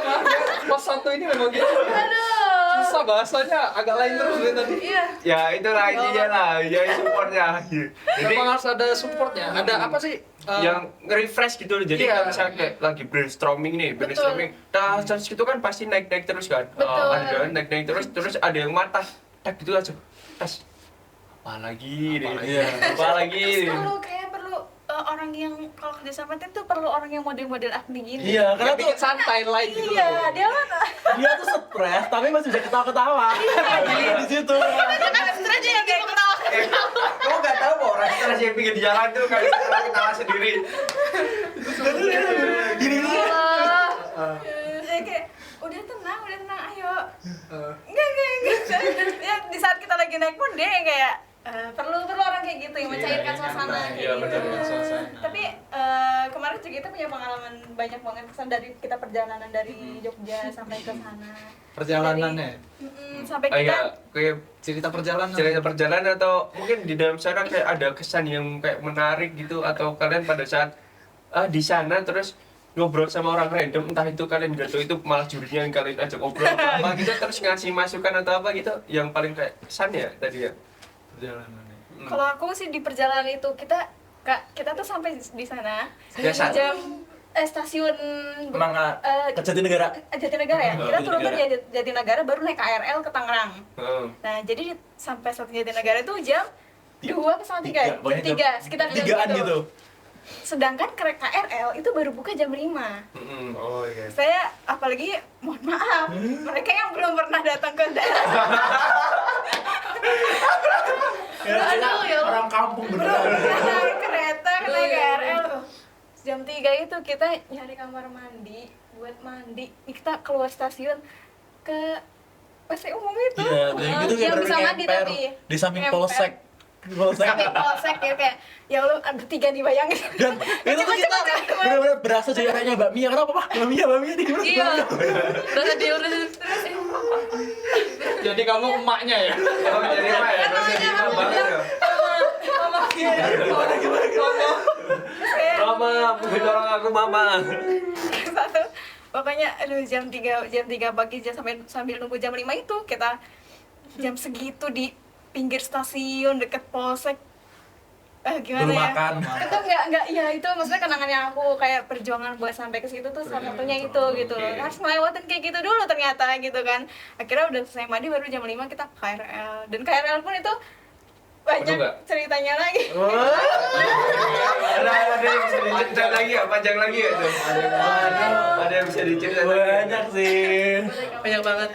Pas satu ini memang gitu.
Aduh.
Susah bahasanya, agak lain terus dari tadi.
Iya.
ya itulah intinya lah, ya supportnya. Jadi
Memang harus ada supportnya. Ada apa sih?
yang nge-refresh gitu loh. Jadi
Iya.
kalau misalnya kayak lagi brainstorming nih, brainstorming, nah terus itu kan pasti naik-naik terus kan.
Betul.
Ada naik-naik terus ada yang matah, tak gitu aja. Tas. Apa lagi nih?
Iya.
Apa lagi?
Perlu orang yang kalau kerja sama tim tuh perlu orang yang model-model Agni gini.
Iya, karena
Yang
tuh
bikin santai lain gitu
Iya,
loh.
dia kan
dia tuh stres tapi masih bisa ketawa-ketawa. Di situ.
Kan stres aja yang kayak ketawa.
Kamu nggak tahu kok orang stres yang pinggir di jalan tuh kayak ketawa sendiri.
Gini
Allah.
kayak udah tenang, ayo. Enggak. Ya di saat kita lagi naik pun dia yang kayak perlu orang kayak gitu yang mencairkan suasana kayak
Iya,
gitu.
benar,
suasana.
Tapi kemarin juga kita punya pengalaman banyak banget kesan dari kita perjalanan dari Jogja sampai ke sana.
Perjalanannya.
Sampai kita
Kayak
Cerita perjalanan.
cerita perjalanan atau mungkin di dalam sana kayak ada kesan yang kayak menarik gitu atau kalian pada saat di sana terus ngobrol sama orang random, entah itu kalian gak tahu itu malah jurinya yang kalian ajak ngobrol apa gitu, terus ngasih masukan atau apa gitu yang paling kayak kesan ya tadi ya.
Perjalanannya.
kalau aku sih di perjalanan itu kita tuh sampai di sana
Biasa.
jam stasiun
Emang ke Jatinegara.
Jatinegara ya.
Oh,
Kita turun tuh
Jatinegara.
di Jatinegara baru naik KRL ke Tangerang.
Heeh.
Nah, jadi sampai stasiun Jatinegara itu jam 2 ke setengah 3,
Tiga,
jam
pokoknya
3, sekitar jam
tigaan gitu.
Sedangkan KRL itu baru buka jam 5.
Oh iya.
Saya apalagi mohon maaf, mereka yang belum pernah datang ke daerah
Aduh, ya Allah.
Orang kampung
belum
beneran.
pernah naik kereta, naik
Iya, iya.
KRL. Jam 3 itu kita nyari kamar mandi buat mandi. Kita keluar stasiun ke WC umum itu.
Iya, dan gitu kayak
yang bisa
bener-bener
mandi
ngemper
tapi
di samping
Ngemper.
polsek.
Sampai polsek ya kayak ya Allah ada 3 nih bayangin.
Dan itu tuh kita benar-benar berasa jadi kayaknya Mbak Mia. Kenapa, Pak? Mbak Mia di mana?
Iya. Udah diurusin.
Jadi kamu emaknya ya?
Oh, jadi apa ya? Masih di banget ya. Mama, tolong aku mama.
Satu pokoknya aduh jam 3 pagi sambil nunggu jam 5 itu kita jam segitu di pinggir stasiun deket polsek gimana
Belum
ya
makan.
itu nggak ya itu maksudnya kenangannya aku kayak perjuangan buat sampai ke situ tuh salah satunya itu gitu loh harus melewatin kayak gitu dulu ternyata gitu kan akhirnya udah selesai mandi baru jam 5 kita KRL dan KRL pun itu banyak
Penuh nggak?
ceritanya lagi
Ada yang bisa diceritain lagi ya? Panjang lagi ya tuh? Ada yang bisa diceritain lagi?
Banyak sih.
Banyak banget.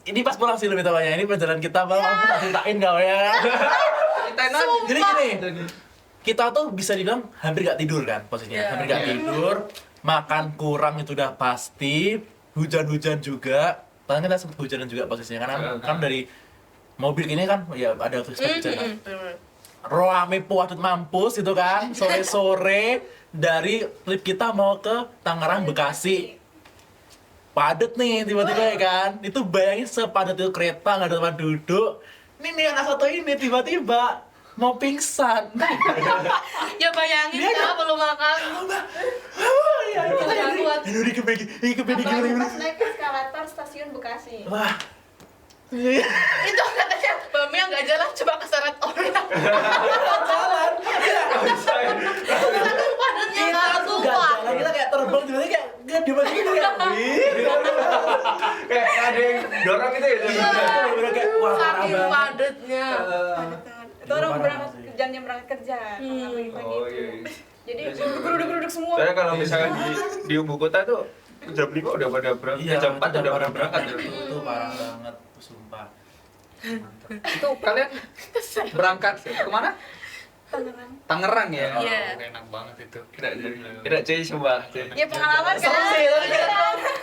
Ini pas pulang sih lebih tawanya. Ini perjalanan kita bang, aku tak ceritain kau ya. Jadi gini, kita tuh bisa dibilang hampir gak tidur kan posisinya.
Iya.
Hampir gak tidur, makan kurang itu udah pasti, hujan-hujan juga. Padahal kita sempet hujanan juga posisinya karena kan dari mobil ini kan ya ada hujan. Roame puadut mampus itu kan, sore-sore dari trip kita mau ke Tangerang Bekasi. Padet nih tiba-tiba ya kan. Itu bayangin sepadat itu kereta, nggak ada tempat duduk. Ini anak satu ini tiba-tiba mau pingsan.
Ya bayangin ya belum makan.
Ya, aduh ini kepedi
Apalagi
gimana.
pas naik eskalator stasiun Bekasi.
Wah.
Itu katanya Bami yang nggak jalan coba keseret orang.
Jalan.
Saking padatnya
Kita
nggak
tuh nggak
sumpah.
jalan, kita kayak terbang tiba-tiba kayak di mana gitu kayak
Kayak ada yang dorong gitu ya.
bener-bener kayak wah parah
Saking
banget.
padatnya.
Itu orang
Parah
berangkat
sih.
jam berangkat kerja karena pagi-pagi
Oh
itu.
iya.
Jadi geruduk-geruduk semua.
Soalnya kalau misalkan di ibu kota tuh jam 5 udah pada berangkat,
Iya,
jam 4
itu
udah pada
parah
berangkat.
banget. Itu parah banget, sumpah.
Itu kalian berangkat kemana?
Tangerang.
Tangerang ya?
Iya.
Oh, enak banget itu.
Kira cuy sumpah. Cuy.
Ya pengalaman kan.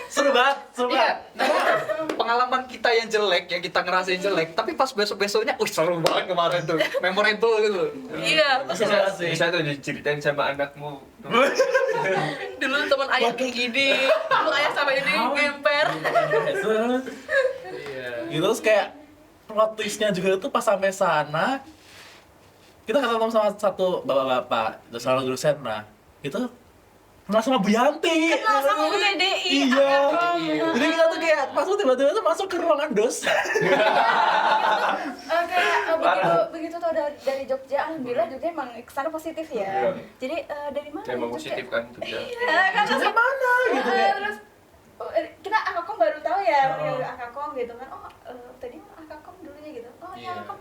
Seru banget, seru
Iya,
banget.
pengalaman kita yang jelek, yang kita ngerasain jelek, tapi pas besok-besoknya, wih seru banget kemarin tuh, memorable gitu.
Iya.
Seru banget sih.
Bisa tuh diceritain sama anakmu.
Dulu teman ayah kayak gini, dulu ayah sama ini ngemper.
Iya.
Gitu terus kayak plot twist-nya juga tuh pas sampai sana kita ketemu sama satu bapak-bapak, terus salah dosen, nah itu kenal sama Bu Yanti.
Kenal sama UTDI.
Iya.
Iya.
Jadi kita tuh kayak masuk tiba-tiba tuh masuk ke ruangan dosen.
Begitu tau dari Jogja, alhamdulillah Jogja emang kesana positif ya.
Iya.
Jadi dari mana?
Emang
Jogja?
positif kan Jogja.
Iya, kan
Jogja mana gitu kayak.
terus kita Akakom baru tahu ya,
Oh.
Akakom gitu kan. Oh, tadi Akakom dulunya gitu. Oh,
Iya.
ya Akakom.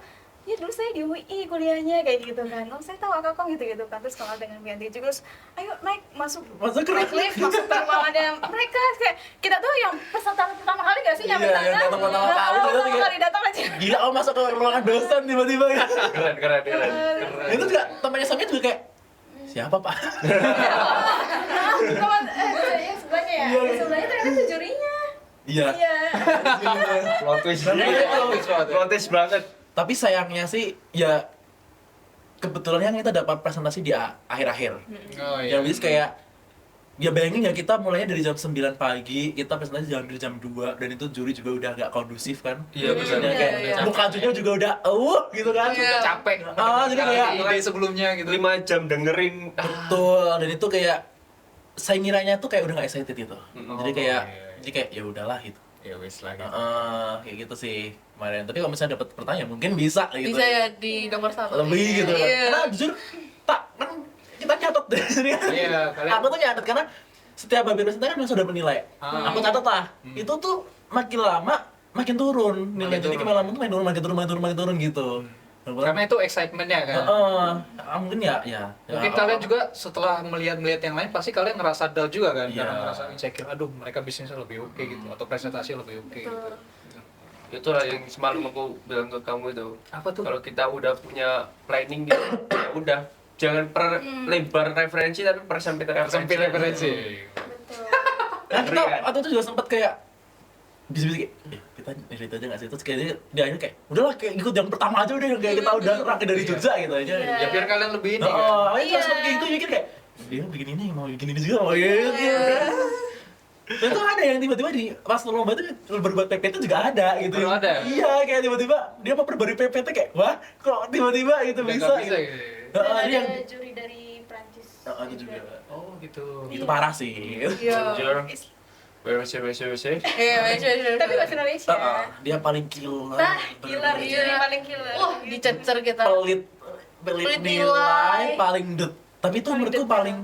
Ya dulu saya di UI kuliahnya kayak gitu kan. Oh, saya tahu Akakom gitu-gitu kan. Terus kenal dengan Bianti juga. Terus ayo naik masuk
Masuk ke
naik lift, masuk ke ruangannya mereka. Kayak kita tuh yang peserta pertama kali gak sih nyampe
Iya,
sana?
yang datang pertama kali,
Pertama
terus kayak-
kali datang aja.
Gila, oh masuk ke ruangan dosen tiba-tiba ya.
Keren.
Itu juga temannya Samia juga kayak siapa Pak?
Teman yang sebelahnya ya.
Iya.
Yang sebelahnya ternyata itu jurinya.
Iya.
Iya.
Plot twist.
Iya.
Plot twist banget.
Tapi sayangnya sih ya kebetulan kita dapat presentasi di akhir-akhir.
Oh
Yang bisa kayak ya bayangin ya kita mulainya dari jam 9 pagi, kita presentasi dari jam 2 dan itu juri juga udah gak kondusif kan.
Iya,
Misalnya
benar.
kayak
Iya.
muka jurinya juga udah gitu kan.
Iya.
Udah capek.
Jadi kayak
ide sebelumnya gitu.
5 jam dengerin.
betul, dan itu kayak saya ngiranya tuh kayak udah gak excited gitu. Jadi kayak
iya.
jadi kayak ya udahlah gitu.
Ya wis lah gitu.
Kayak gitu sih kemarin. Tapi kalau misalnya dapat pertanyaan mungkin bisa gitu.
Bisa ya di nomor 1.
Lebih gitu kan.
Iya.
Karena jujur tak kan kita catat deh. Jadi kan,
Iya, kalian-
aku tuh nyatet karena setiap babi presentasi kan sudah menilai. Aku catat lah. Itu tuh makin lama makin turun nilai.
Makin
Jadi
turun.
makin lama tuh makin turun gitu.
Karena itu excitementnya kan.
Mungkin ya.
Mungkin kalian juga setelah melihat yang lain pasti kalian ngerasa down juga kan,
Iya.
karena ngerasa insecure. Aduh, mereka bisnisnya lebih oke gitu atau presentasi lebih oke gitu.
Itulah yang semalam aku bilang ke kamu itu.
Apa tuh?
Kalau kita udah punya planning gitu, ya udah jangan lebar referensi tapi persempit
Sempit referensi.
Betul.
Nah, kita
Ngeri kan?
waktu itu juga sempat kayak bisa-bisa kayak, kita nilai itu aja nggak sih? Terus kayaknya dia akhirnya kayak, udahlah kayak ikut yang pertama aja udah, kayak kita udah rakit dari Jogja gitu aja.
Iya.
Ya biar kalian lebih ini kan.
Ayo terus kayak gitu mikir kayak, dia bikin ini, mau bikin ini juga, mau gitu. Dan tuh ada yang tiba-tiba di pas lomba itu berbuat PPT juga ada gitu.
Baru ada?
Iya, kayak tiba-tiba dia mau perbarui PPT kayak, wah kok tiba-tiba gitu
Udah
bisa
nggak
gitu.
gitu.
Dan
Dia yang,
ada juri dari Prancis.
itu juga.
Oh gitu.
Itu parah sih.
Iya.
Jujur. WC.
Iya,
Tapi bahasa Indonesia.
Dia paling killer.
Nah, killer,
bener-bener.
juri paling killer.
Wah, dicecer kita.
pelit
Pelit
nilai
nilai.
paling tapi itu
Paling
menurutku
detail.
paling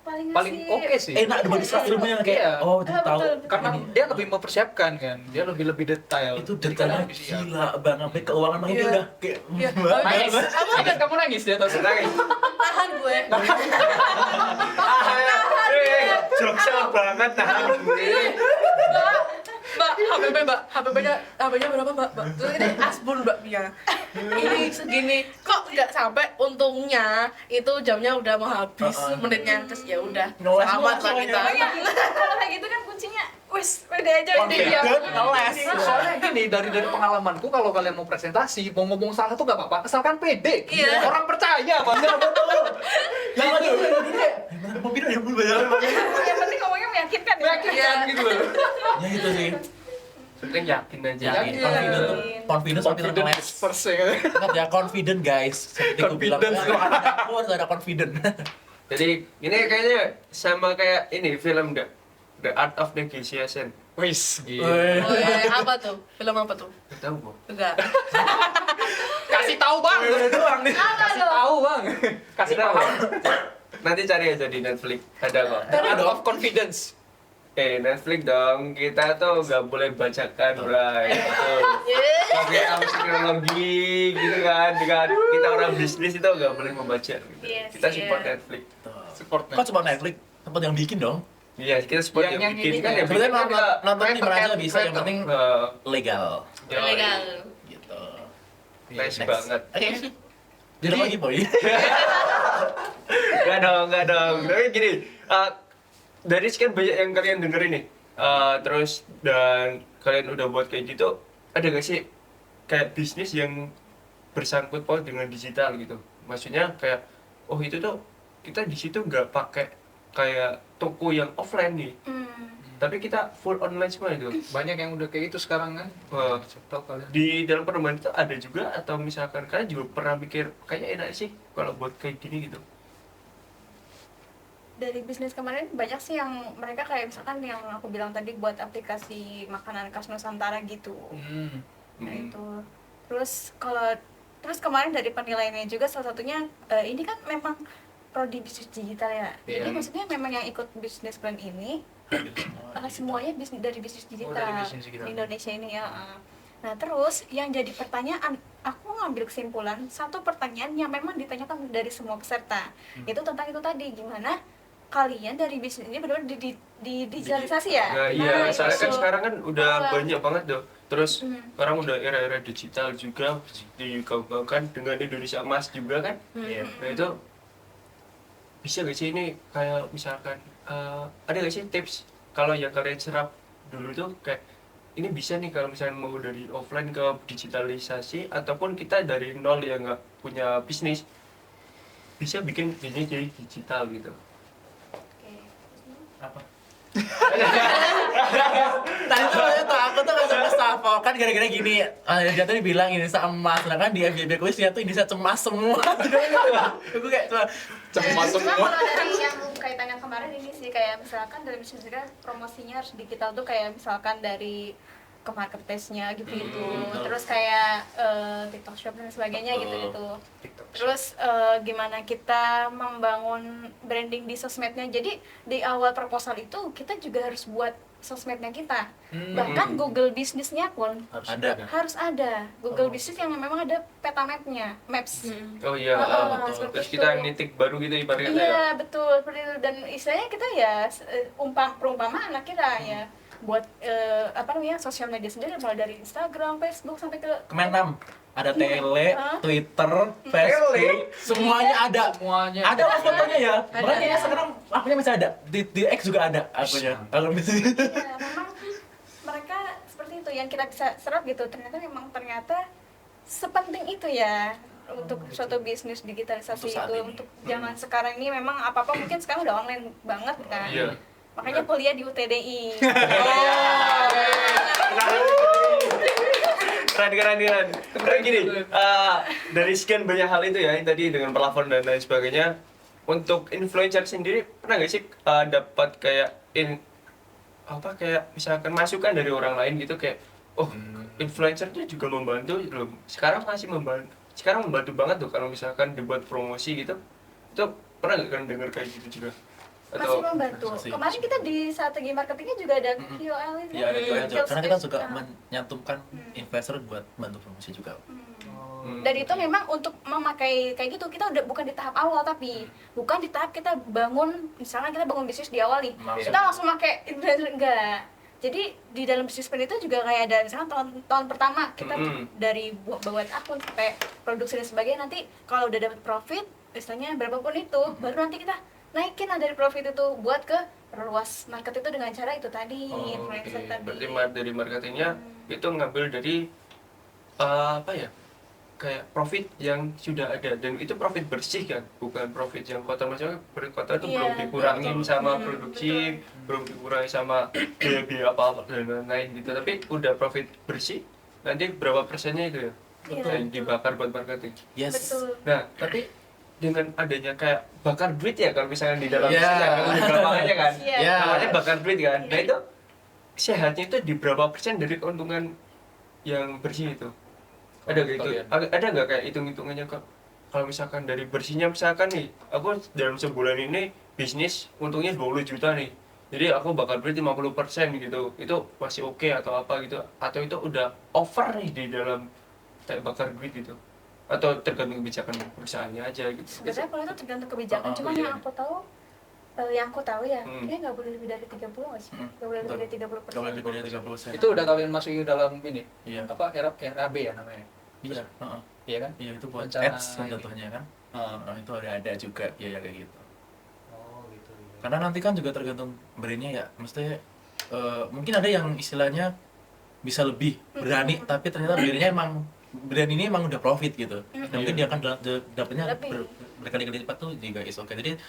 Paling oke sih.
enak dibanding setelah ilmunya kayak
Iya.
oh dia tahu
betul.
Karena
ini.
dia lebih mempersiapkan kan. Dia lebih detail.
Itu
Jadi
detailnya
kalian lebih siap.
gila banget sampai keuangan makanya dia
Iya.
udah kayak
Iya.
banget.
Nangis. Kamu nangis di atas.
Nangis.
Tahan gue.
Jokesel banget tahan gue.
Mbak, HP-nya berapa Mbak? Terus ini asbun Mbak Mia. Ini segini, kok nggak sampai? Untungnya itu jamnya udah mau habis, menitnya terus ya udah.
Ngeles
Selamat
semua
lah kita.
semuanya.
Kalau kayak gitu kan kuncinya wis udah aja udah
Iya.
Ngeles.
Soalnya gini, dari pengalamanku kalau kalian mau presentasi, mau ngomong salah tuh gak apa-apa, asalkan pede.
Iya.
Orang percaya, Mas.
Nah, lagi kayak mau pindah ya belum bayar.
yang penting ngomongnya meyakinkan ya.
Meyakinkan gitu loh.
Ya itu sih.
penting yakin aja.
Yakin. Confident tuh. Confidence tapi tetap ngeles.
First ya.
Ingat ya, confident guys. Seperti aku bilang,
Confidence.
kalau aku harus ada confident.
Jadi ini kayaknya sama kayak ini film The Art of Negotiation.
Wis, gitu.
Apa tuh? Film apa tuh?
Gak tahu kok.
Enggak.
Kasih tahu bang.
doang nih.
Kasih tahu bang. Kasih tahu.
Nanti cari aja di Netflix. Ada kok.
Art of Confidence.
Netflix dong. Kita tuh nggak boleh bacakan, Bray. Tuh. Pakai tahu teknologi gitu kan. Dengan kita orang bisnis itu nggak boleh membaca. Gitu.
Yes,
Kita support
iya.
Netflix.
Support.
Kok cuma Netflix? Tempat yang bikin dong.
Iya, kita support
Yang
yang
ini
bikin kan
kan
yang
Sebenarnya
bikin kan
nonton di mana aja bisa, yang penting legal.
Legal.
Gitu.
Nice
Next.
banget.
Oke. Jadi lagi boy.
Nggak dong. Tapi gini, dari sekian banyak yang kalian denger ini, terus dan kalian udah buat kayak gitu, ada nggak sih kayak bisnis yang bersangkut paut dengan digital gitu? Maksudnya kayak, oh itu tuh kita di situ nggak pakai kayak toko yang offline nih, tapi kita full online semua itu.
Banyak yang udah kayak gitu sekarang kan.
Wah.
Tahu kalian.
Di dalam perumahan itu ada juga, atau misalkan kalian juga pernah mikir kayaknya enak sih kalau buat kayak gini gitu?
Dari bisnis kemarin banyak sih yang mereka kayak misalkan yang aku bilang tadi buat aplikasi makanan khas Nusantara gitu. Nah itu. Terus kemarin dari penilaiannya juga salah satunya ini kan memang prodi bisnis digital ya. Jadi
Iya.
maksudnya memang yang ikut bisnis plan ini semuanya dari bisnis digital,
dari bisnis digital.
di Indonesia ini ya. Nah terus yang jadi pertanyaan, aku ngambil kesimpulan satu pertanyaan yang memang ditanyakan dari semua peserta, itu tentang itu tadi, gimana kalian dari bisnis ini benar-benar di digitalisasi ya?
Nah, iya, soalnya kan
itu.
sekarang kan udah
Ah.
banyak banget tuh. Terus
Hmm.
sekarang udah era-era digital juga dikembangkan dengan Indonesia Emas juga kan.
Iya.
Nah itu bisa gak sih ini kayak misalkan ada gak sih tips kalau yang kalian serap dulu tuh kayak ini bisa nih kalau misalnya mau dari offline ke digitalisasi, ataupun kita dari nol yang nggak punya bisnis bisa bikin bisnis jadi digital gitu.
Oke.
Apa? Tadi tuh aku tuh nggak sama Stafo kan gara-gara gini, dia tuh dibilang ini emas, sedangkan di FYP kuisnya tuh Indonesia cemas semua. Aku kayak cuma
Cemas
Cuma
semua.
kalau dari yang kaitannya kemarin ini sih kayak misalkan dari bisnis juga promosinya harus digital tuh kayak misalkan dari ke marketplace-nya gitu, terus kayak TikTok Shop dan sebagainya gitu. Terus gimana kita membangun branding di sosmednya. Jadi di awal proposal itu kita juga harus buat sosmednya kita. Bahkan Google bisnisnya pun harus ada Google Business yang memang ada peta mapnya, maps.
Oh iya,
Seperti
terus
itu.
kita nitik baru gitu ibaratnya ya.
Iya betul seperti itu, dan istilahnya kita ya perumpamaan lah kita ya buat apa namanya sosial media sendiri, mulai dari Instagram, Facebook sampai ke
Kemenam. Ada tele,
Hah?
Twitter, Facebook, semuanya ada.
Semuanya.
Ada lah fotonya ya.
Ada.
Makanya ya sekarang akunya masih ada. Di X juga ada akunya. Kalau misalnya
ya, memang mereka seperti itu yang kita bisa serap gitu. Ternyata sepenting itu ya untuk suatu bisnis digitalisasi
Untuk saat
itu.
ini.
Untuk zaman sekarang ini memang apa-apa mungkin sekarang udah online banget kan.
Iya.
Makanya kuliah di UTDI.
Keren. Tapi gini, dari sekian banyak hal itu ya, yang tadi dengan plafon dan lain sebagainya, untuk influencer sendiri pernah nggak sih dapat kayak kayak misalkan masukan dari orang lain gitu kayak, oh influencer itu juga membantu loh. Sekarang membantu banget tuh kalau misalkan dibuat promosi gitu. Itu pernah nggak kalian dengar kayak gitu juga?
Masih membantu.
Masih.
Kemarin kita di strategi marketingnya juga ada KOL itu.
ya ada juga.
Skills
Karena kita
based.
suka menyantumkan investor buat bantu promosi juga.
Dan itu memang untuk memakai kayak gitu kita udah bukan di tahap awal, tapi bukan di tahap kita bangun, misalnya kita bangun bisnis di awal nih, kita langsung pakai influencer, enggak. Jadi di dalam bisnis plan itu juga kayak ada misalkan tahun pertama kita dari buat akun sampai produksi dan sebagainya, nanti kalau udah dapat profit misalnya berapapun itu baru nanti kita naikin lah dari profit itu buat ke perluas market itu dengan cara itu tadi, influencer tadi.
Berarti dari marketingnya itu ngambil dari apa ya, kayak profit yang sudah ada, dan itu profit bersih kan, bukan profit yang kotor. Maksudnya kotor itu belum dikurangin sama produksi, belum dikurangi sama biaya apa dan lain-lain gitu, tapi udah profit bersih. Nanti berapa persennya itu ya yang dibakar buat marketing.
Yes.
Betul.
Nah tapi dengan adanya kayak bakar duit ya, kalau misalnya di dalam bisnis ya, kalau di gampangnya kan namanya bakar duit kan. Nah itu sehatnya itu di berapa persen dari keuntungan yang bersih itu? Ada nggak itu? Ada nggak kayak hitung-hitungannya kok? Kalau misalkan dari bersihnya, misalkan nih aku dalam sebulan ini bisnis untungnya 20 juta nih, jadi aku bakar duit 50% gitu, itu masih oke atau apa gitu? Atau itu udah over nih di dalam kayak bakar duit gitu? Atau tergantung kebijakan perusahaannya aja gitu?
Sebenarnya kalau itu tergantung kebijakan, cuma yang aku tahu ya, ini nggak boleh lebih dari 30 nggak sih? Nggak boleh lebih dari 30%.
Kalau lebih dari 30%.
Itu udah kalian masuki dalam ini,
Iya.
apa RAB ya namanya?
Iya,
Iya kan?
iya itu buat
Rencana
ads kan
ini.
jatuhnya kan. Itu ada juga biaya kayak gitu.
Oh gitu.
Karena nanti kan juga tergantung brandnya ya, mesti mungkin ada yang istilahnya bisa lebih berani, tapi ternyata brand ini emang udah profit gitu. Dan mungkin dia akan dapatnya
Lebih.
berkali-kali lipat tuh juga is oke. Jadi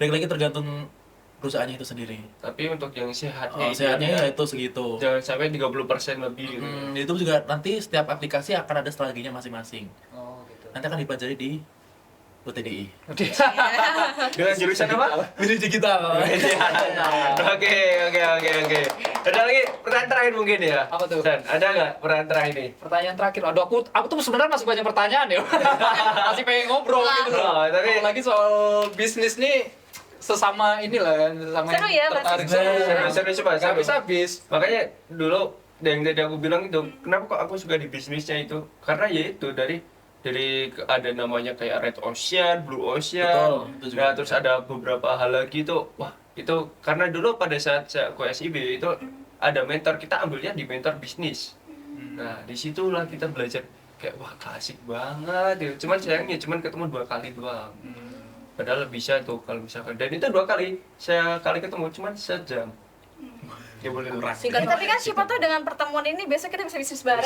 lagi tergantung perusahaannya itu sendiri.
Tapi untuk yang sehatnya,
Sehatnya ya itu segitu.
jangan sampai 30% lebih gitu.
Itu juga nanti setiap aplikasi akan ada strateginya masing-masing.
Oh gitu.
Nanti akan dipelajari di UTDI.
Dengan jurusan apa?
Bisnis digital.
Oke. Ada lagi pertanyaan terakhir mungkin ya?
Apa tuh?
Dan ada nggak pertanyaan terakhir nih?
Pertanyaan terakhir. Aduh, aku tuh sebenarnya masih banyak pertanyaan ya. Masih pengen ngobrol gitu.
Oh, tapi
Apalagi soal bisnis nih sesama inilah kan, sesama
Seru ya,
tertarik
Mas.
seru coba.
Nggak habis-habis.
Makanya dulu yang tadi aku bilang itu, kenapa kok aku suka di bisnisnya itu? Karena ya itu dari ada namanya kayak Red Ocean, Blue Ocean.
Betul, itu juga.
Nah, terus ada beberapa hal lagi tuh. Wah, itu karena dulu pada saat aku SIB itu ada mentor, kita ambilnya di mentor bisnis. Nah, disitulah kita belajar kayak wah klasik banget ya. Cuman sayangnya cuman ketemu 2 kali doang. Padahal bisa tuh kalau misalkan, dan itu 2 kali, saya kali ketemu cuman sejam. Ya boleh kurang.
Singkat
Tapi kan siapa tahu dengan pertemuan ini besok kita bisa bisnis bareng.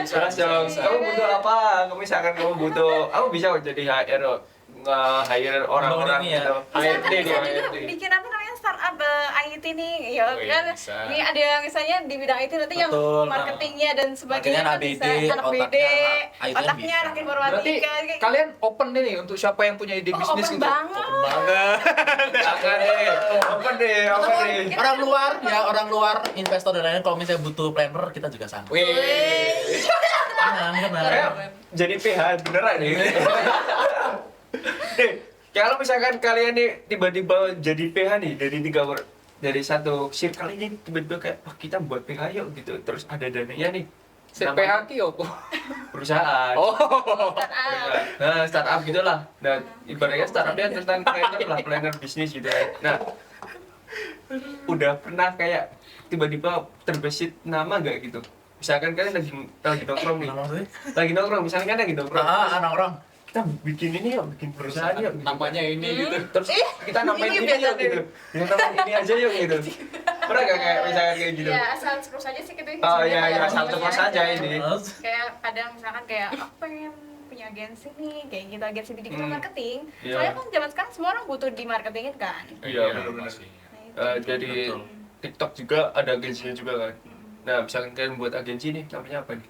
Terus dong, kamu butuh apa? Kamu misalkan kamu butuh, aku bisa kok jadi HR, nge-hire orang-orang
Ini ya.
gitu.
Misalkan
HRD
bisa
dia,
juga
HRD.
bikin apa namanya startup IT nih, ya
Oh, iya,
kan?
bisa.
Ini ada yang misalnya di bidang IT nanti yang
Betul,
marketingnya dan sebagainya
Marketingnya
kan
ABD,
bisa, anak BD,
otaknya IT
otaknya
bisa.
anak
Berarti
informatika, kayak
kalian open nih untuk siapa yang punya ide bisnis
open
gitu.
banget.
Jangan deh, apa deh.
Orang luar investor dan lain-lain kalau misalnya butuh planner kita juga sanggup.
Wih.
Kayak
Kayak jadi PH beneran nih. Nih, kalau misalkan kalian nih tiba-tiba jadi PH nih dari satu circle ini tiba-tiba kayak wah kita buat PH yuk gitu, terus ada dananya nih.
CPH ki opo?
Perusahaan.
Oh.
startup.
Nah, startup gitulah. Nah, ibaratnya startup dia tentang planner bisnis gitu ya. Nah, udah pernah kayak tiba-tiba terbesit nama nggak gitu? Misalkan kalian lagi nongkrong nih.
maksudnya?
Lagi nongkrong, misalkan kan lagi nongkrong.
Anak orang.
Kita bikin ini yuk, bikin perusahaan yuk. Gitu.
Namanya ini gitu.
Terus kita namain
ini
ini
biasa
yuk gitu. Kita namain ini aja yuk gitu. Pernah nggak kayak misalkan kayak gitu?
Ya asal terus aja sih kita.
Oh iya,
sebenarnya
iya, satu
namanya
pas aja ini.
Kayak kadang misalkan kayak aku pengen punya agensi nih, kayak gitu agensi digital marketing.
Iya.
Soalnya kan zaman sekarang semua orang butuh di marketingin kan.
Iya, benar-benar.
Nah, itu.
Jadi
Betul.
TikTok juga ada agensinya juga kan. Nah, misalkan kalian buat agensi nih, namanya apa nih?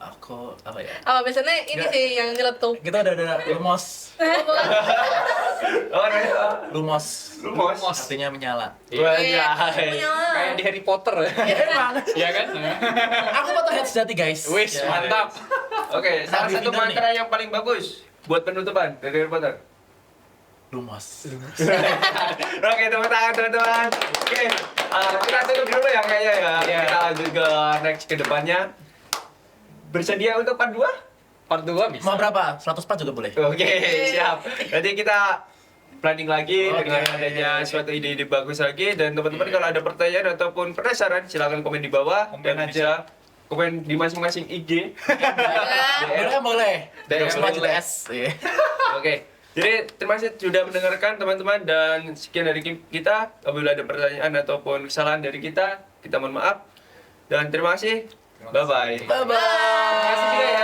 Aku apa ya?
Apa biasanya ini
Nggak.
sih yang nyeletuk.
Kita udah ada lumos.
Oh, namanya
Lumos.
Lumos.
Artinya menyala.
Wah,
Iya,
iya.
Kayak di Harry Potter ya.
Emang.
Iya kan?
Aku Potterhead sejati guys.
Wis,
Ya.
mantap.
Oke, salah
Nabi
satu
Finder
mantra yang paling bagus buat penutupan dari Harry Potter.
Lumos.
Oke, tepuk tangan teman-teman. Oke, kita tutup dulu ya kayaknya ya. Kita lanjut ke next ke depannya. Bersedia untuk part 2?
Part 2 bisa.
Mau berapa? 104 juga boleh.
Oke, siap. Jadi kita planning lagi
Oke.
dengan adanya suatu ide-ide bagus lagi. Dan teman-teman kalau ada pertanyaan ataupun penasaran silahkan komen di bawah.
Komen
dan
aja.
bisa komen di masing-masing IG.
Boleh.
DM
Semua
boleh.
JTS. Iya.
Oke, jadi terima kasih sudah mendengarkan teman-teman, dan sekian dari kita. Apabila ada pertanyaan ataupun kesalahan dari kita mohon maaf. Dan terima kasih. Bye-bye.
Bye-bye.
Terima kasih juga ya.